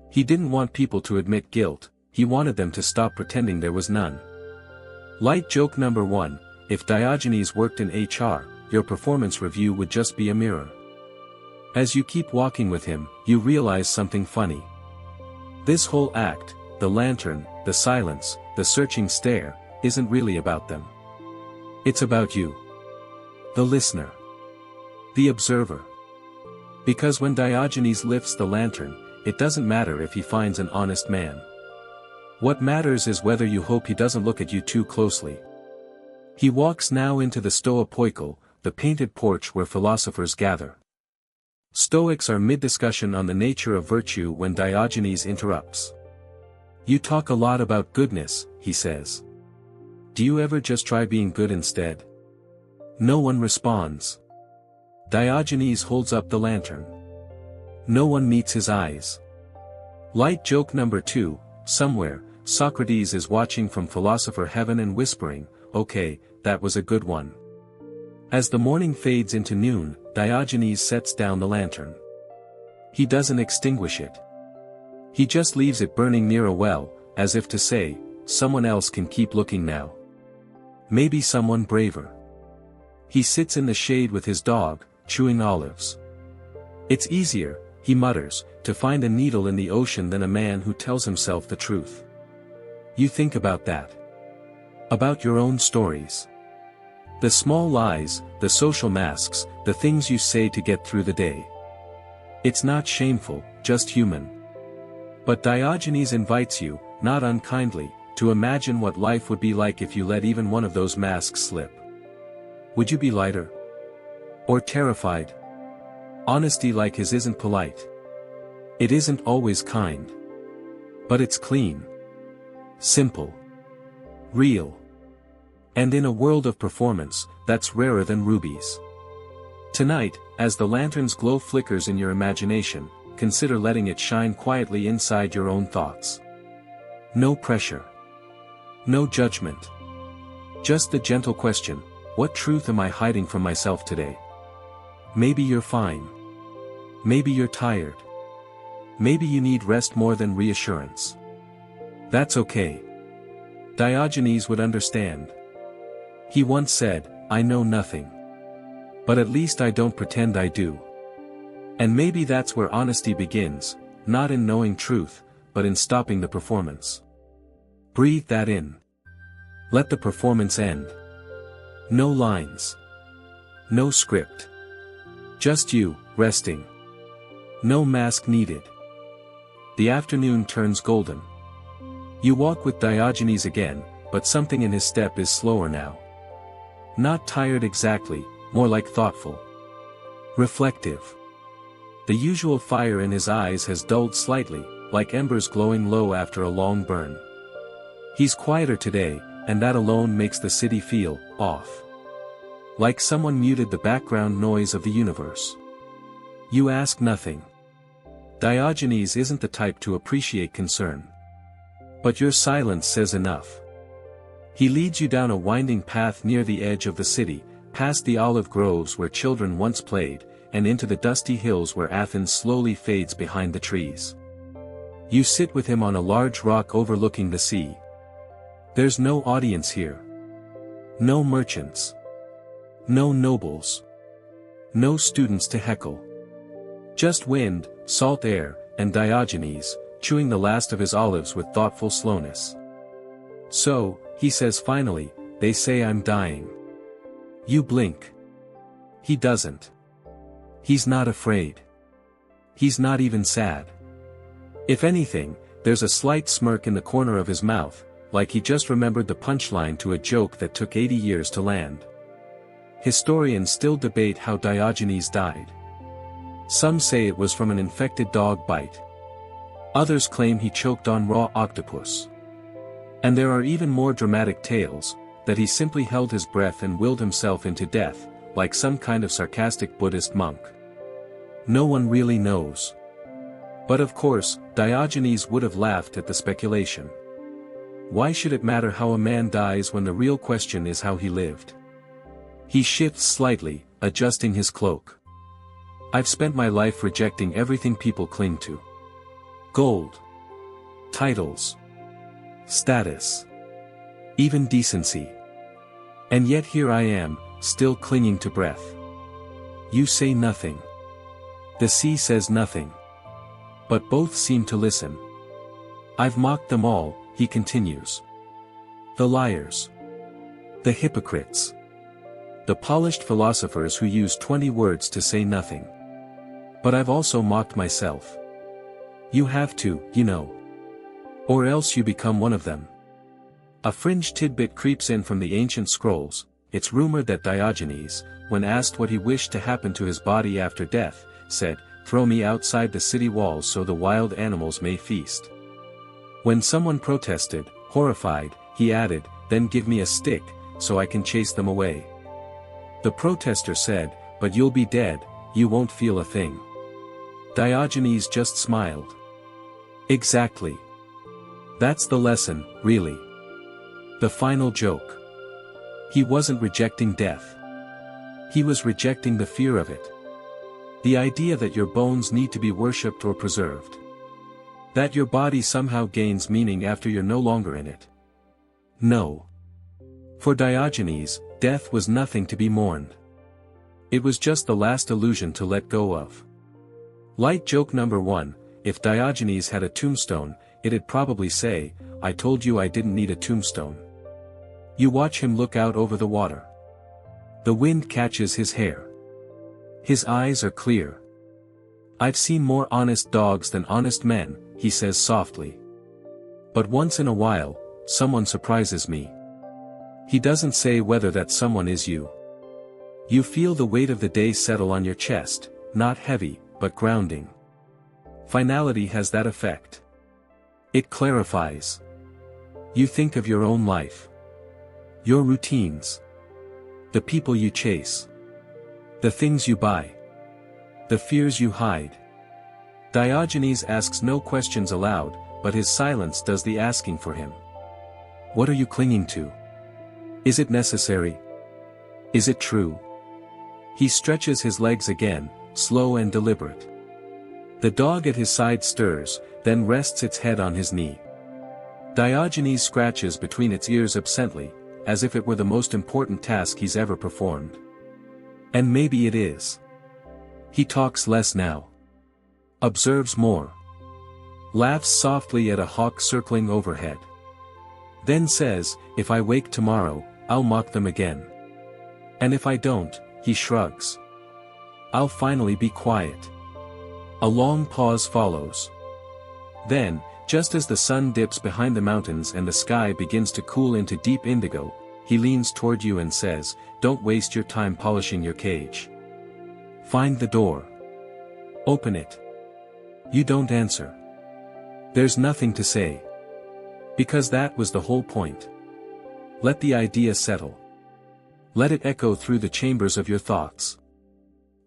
Speaker 1: He didn't want people to admit guilt, he wanted them to stop pretending there was none. Light joke number 1, if Diogenes worked in HR, your performance review would just be a mirror. As you keep walking with him, you realize something funny. This whole act, the lantern, the silence, the searching stare, isn't really about them. It's about you. The listener. The observer. Because when Diogenes lifts the lantern, it doesn't matter if he finds an honest man. What matters is whether you hope he doesn't look at you too closely. He walks now into the Stoa Poikil, the painted porch where philosophers gather. Stoics are mid-discussion on the nature of virtue when Diogenes interrupts. "You talk a lot about goodness," he says. "Do you ever just try being good instead?" No one responds. Diogenes holds up the lantern. No one meets his eyes. Light joke number 2, somewhere, Socrates is watching from philosopher heaven and whispering, "Okay, that was a good one." As the morning fades into noon, Diogenes sets down the lantern. He doesn't extinguish it. He just leaves it burning near a well, as if to say, someone else can keep looking now. Maybe someone braver. He sits in the shade with his dog, chewing olives. It's easier, he mutters, to find a needle in the ocean than a man who tells himself the truth. You think about that. About your own stories. The small lies, the social masks, the things you say to get through the day. It's not shameful, just human. But Diogenes invites you, not unkindly, to imagine what life would be like if you let even one of those masks slip. Would you be lighter? Or terrified? Honesty like his isn't polite. It isn't always kind. But it's clean. Simple. Real. And in a world of performance, that's rarer than rubies. Tonight, as the lantern's glow flickers in your imagination, consider letting it shine quietly inside your own thoughts. No pressure. No judgment. Just the gentle question, what truth am I hiding from myself today? Maybe you're fine. Maybe you're tired. Maybe you need rest more than reassurance. That's okay. Diogenes would understand. He once said, "I know nothing. But at least I don't pretend I do." And maybe that's where honesty begins, not in knowing truth, but in stopping the performance. Breathe that in. Let the performance end. No lines. No script. Just you, resting. No mask needed. The afternoon turns golden. You walk with Diogenes again, but something in his step is slower now. Not tired exactly, more like thoughtful. Reflective. The usual fire in his eyes has dulled slightly, like embers glowing low after a long burn. He's quieter today, and that alone makes the city feel off. Like someone muted the background noise of the universe. You ask nothing. Diogenes isn't the type to appreciate concern. But your silence says enough. He leads you down a winding path near the edge of the city, past the olive groves where children once played, and into the dusty hills where Athens slowly fades behind the trees. You sit with him on a large rock overlooking the sea. There's no audience here. No merchants. No nobles. No students to heckle. Just wind, salt air, and Diogenes, chewing the last of his olives with thoughtful slowness. "So," he says finally, "they say I'm dying." You blink. He doesn't. He's not afraid. He's not even sad. If anything, there's a slight smirk in the corner of his mouth, like he just remembered the punchline to a joke that took 80 years to land. Historians still debate how Diogenes died. Some say it was from an infected dog bite. Others claim he choked on raw octopus. And there are even more dramatic tales, that he simply held his breath and willed himself into death, like some kind of sarcastic Buddhist monk. No one really knows. But of course, Diogenes would have laughed at the speculation. Why should it matter how a man dies when the real question is how he lived? He shifts slightly, adjusting his cloak. I've spent my life rejecting everything people cling to. Gold. Titles. Status. Even decency. And yet here I am, still clinging to breath. You say nothing. The sea says nothing. But both seem to listen. I've mocked them all, he continues. The liars. The hypocrites. The polished philosophers who use 20 words to say nothing. But I've also mocked myself. You have to, you know. Or else you become one of them. A fringe tidbit creeps in from the ancient scrolls. It's rumored that Diogenes, when asked what he wished to happen to his body after death, said, "Throw me outside the city walls so the wild animals may feast." When someone protested, horrified, he added, "Then give me a stick, so I can chase them away." The protester said, but you'll be dead, you won't feel a thing." Diogenes just smiled. Exactly. That's the lesson, really. The final joke. He wasn't rejecting death. He was rejecting the fear of it. The idea that your bones need to be worshipped or preserved. That your body somehow gains meaning after you're no longer in it. No. For Diogenes, death was nothing to be mourned. It was just the last illusion to let go of. Light joke number 1, if Diogenes had a tombstone, it'd probably say, "I told you I didn't need a tombstone." You watch him look out over the water. The wind catches his hair. His eyes are clear. "I've seen more honest dogs than honest men," he says softly. "But once in a while, someone surprises me." He doesn't say whether that someone is you. You feel the weight of the day settle on your chest, not heavy, but grounding. Finality has that effect. It clarifies. You think of your own life. Your routines. The people you chase. The things you buy. The fears you hide. Diogenes asks no questions aloud, but his silence does the asking for him. What are you clinging to? Is it necessary? Is it true? He stretches his legs again, slow and deliberate. The dog at his side stirs, then rests its head on his knee. Diogenes scratches between its ears absently, as if it were the most important task he's ever performed. And maybe it is. He talks less now. Observes more. Laughs softly at a hawk circling overhead. Then says, "If I wake tomorrow, I'll mock them again. And if I don't," he shrugs, "I'll finally be quiet." A long pause follows. Then, just as the sun dips behind the mountains and the sky begins to cool into deep indigo, he leans toward you and says, "Don't waste your time polishing your cage. Find the door. Open it." You don't answer. There's nothing to say. Because that was the whole point. Let the idea settle. Let it echo through the chambers of your thoughts.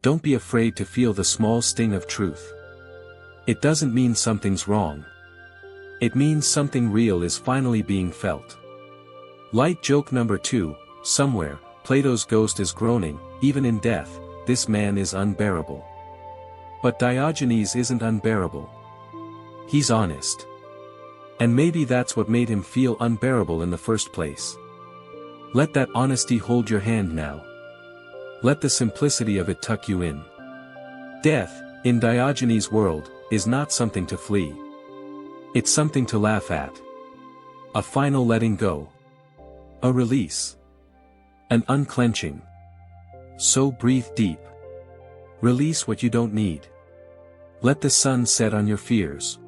Speaker 1: Don't be afraid to feel the small sting of truth. It doesn't mean something's wrong. It means something real is finally being felt. Light joke number 2, somewhere, Plato's ghost is groaning, "Even in death, this man is unbearable." But Diogenes isn't unbearable. He's honest. And maybe that's what made him feel unbearable in the first place. Let that honesty hold your hand now. Let the simplicity of it tuck you in. Death, in Diogenes' world, is not something to flee. It's something to laugh at. A final letting go. A release. An unclenching. So breathe deep. Release what you don't need. Let the sun set on your fears.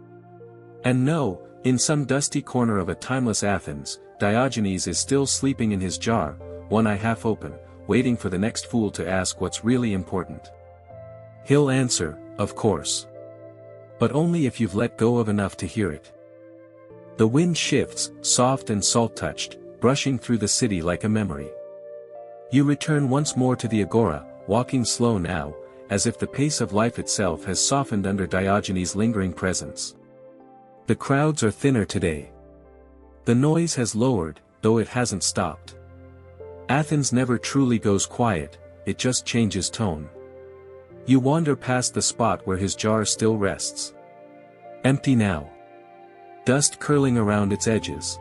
Speaker 1: And know, in some dusty corner of a timeless Athens, Diogenes is still sleeping in his jar, one eye half open, waiting for the next fool to ask what's really important. He'll answer, of course. But only if you've let go of enough to hear it. The wind shifts, soft and salt-touched, brushing through the city like a memory. You return once more to the agora, walking slow now, as if the pace of life itself has softened under Diogenes' lingering presence. The crowds are thinner today. The noise has lowered, though it hasn't stopped. Athens never truly goes quiet, it just changes tone. You wander past the spot where his jar still rests. Empty now. Dust curling around its edges.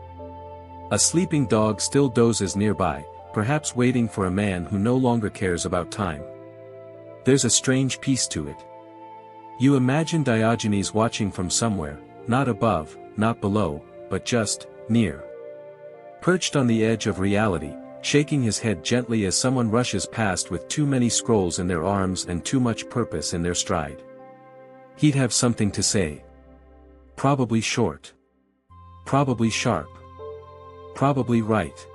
Speaker 1: A sleeping dog still dozes nearby, perhaps waiting for a man who no longer cares about time. There's a strange peace to it. You imagine Diogenes watching from somewhere, not above, not below, but just near. Perched on the edge of reality, shaking his head gently as someone rushes past with too many scrolls in their arms and too much purpose in their stride. He'd have something to say. Probably short. Probably sharp. Probably right.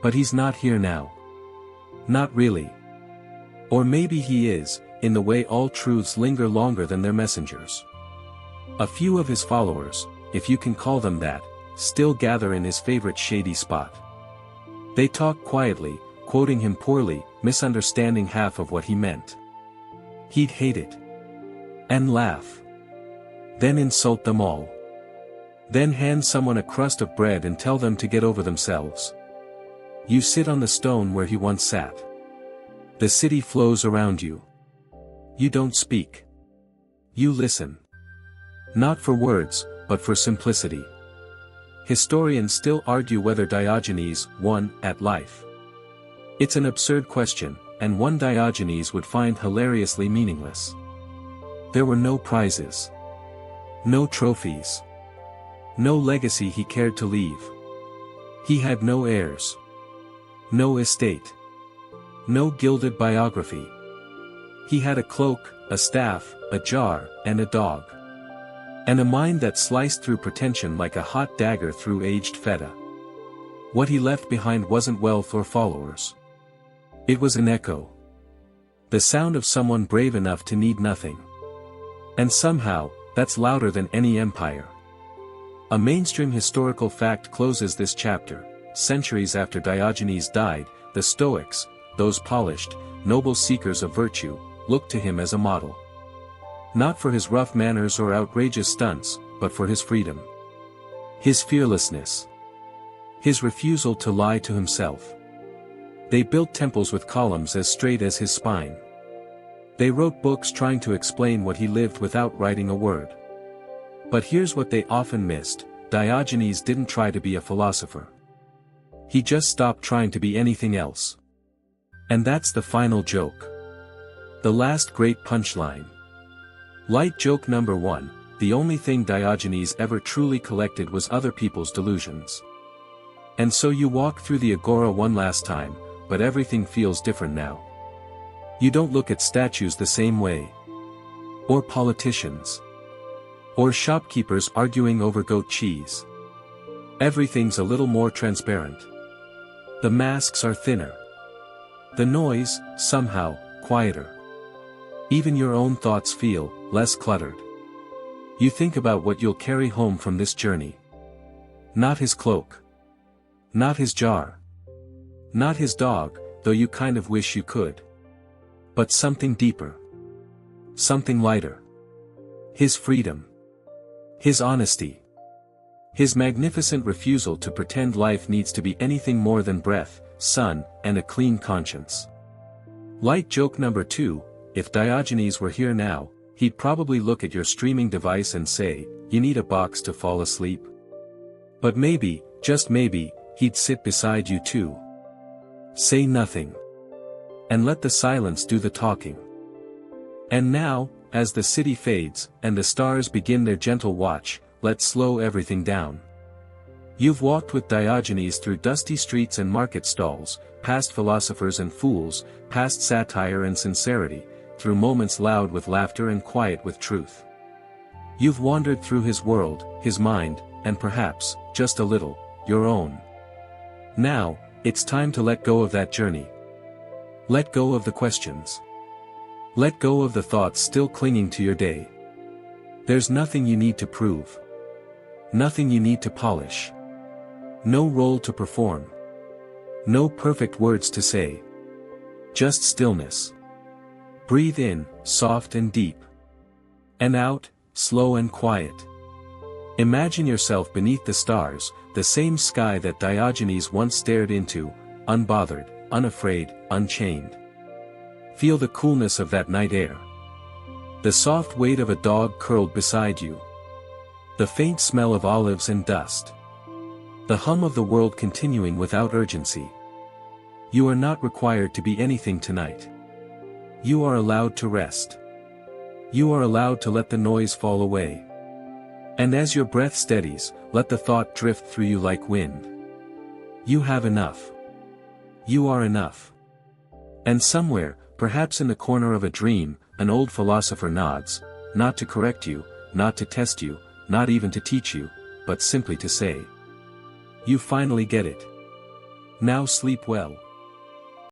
Speaker 1: But he's not here now. Not really. Or maybe he is, in the way all truths linger longer than their messengers. A few of his followers, if you can call them that, still gather in his favorite shady spot. They talk quietly, quoting him poorly, misunderstanding half of what he meant. He'd hate it. And laugh. Then insult them all. Then hand someone a crust of bread and tell them to get over themselves. You sit on the stone where he once sat. The city flows around you. You don't speak. You listen. Not for words, but for simplicity. Historians still argue whether Diogenes won at life. It's an absurd question, and one Diogenes would find hilariously meaningless. There were no prizes. No trophies. No legacy he cared to leave. He had no heirs. No estate. No gilded biography. He had a cloak, a staff, a jar, and a dog. And a mind that sliced through pretension like a hot dagger through aged feta. What he left behind wasn't wealth or followers. It was an echo. The sound of someone brave enough to need nothing. And somehow, that's louder than any empire. A mainstream historical fact closes this chapter. Centuries after Diogenes died, the Stoics, those polished, noble seekers of virtue, looked to him as a model. Not for his rough manners or outrageous stunts, but for his freedom. His fearlessness. His refusal to lie to himself. They built temples with columns as straight as his spine. They wrote books trying to explain what he lived without writing a word. But here's what they often missed: Diogenes didn't try to be a philosopher. He just stopped trying to be anything else. And that's the final joke. The last great punchline. Light joke number 1, the only thing Diogenes ever truly collected was other people's delusions. And so you walk through the agora one last time, but everything feels different now. You don't look at statues the same way. Or politicians. Or shopkeepers arguing over goat cheese. Everything's a little more transparent. The masks are thinner. The noise, somehow, quieter. Even your own thoughts feel less cluttered. You think about what you'll carry home from this journey. Not his cloak. Not his jar. Not his dog, though you kind of wish you could. But something deeper. Something lighter. His freedom. His honesty. His magnificent refusal to pretend life needs to be anything more than breath, sun, and a clean conscience. Light joke number 2, if Diogenes were here now, he'd probably look at your streaming device and say, "You need a box to fall asleep?" But maybe, just maybe, he'd sit beside you too. Say nothing. And let the silence do the talking. And now, as the city fades, and the stars begin their gentle watch, let's slow everything down. You've walked with Diogenes through dusty streets and market stalls, past philosophers and fools, past satire and sincerity, through moments loud with laughter and quiet with truth. You've wandered through his world, his mind, and perhaps, just a little, your own. Now, it's time to let go of that journey. Let go of the questions. Let go of the thoughts still clinging to your day. There's nothing you need to prove. Nothing you need to polish. No role to perform. No perfect words to say. Just stillness. Breathe in, soft and deep. And out, slow and quiet. Imagine yourself beneath the stars, the same sky that Diogenes once stared into, unbothered, unafraid, unchained. Feel the coolness of that night air. The soft weight of a dog curled beside you. The faint smell of olives and dust. The hum of the world continuing without urgency. You are not required to be anything tonight. You are allowed to rest. You are allowed to let the noise fall away. And as your breath steadies, let the thought drift through you like wind. You have enough. You are enough. And somewhere, perhaps in the corner of a dream, an old philosopher nods, not to correct you, not to test you, not even to teach you, but simply to say, "You finally get it. Now sleep well."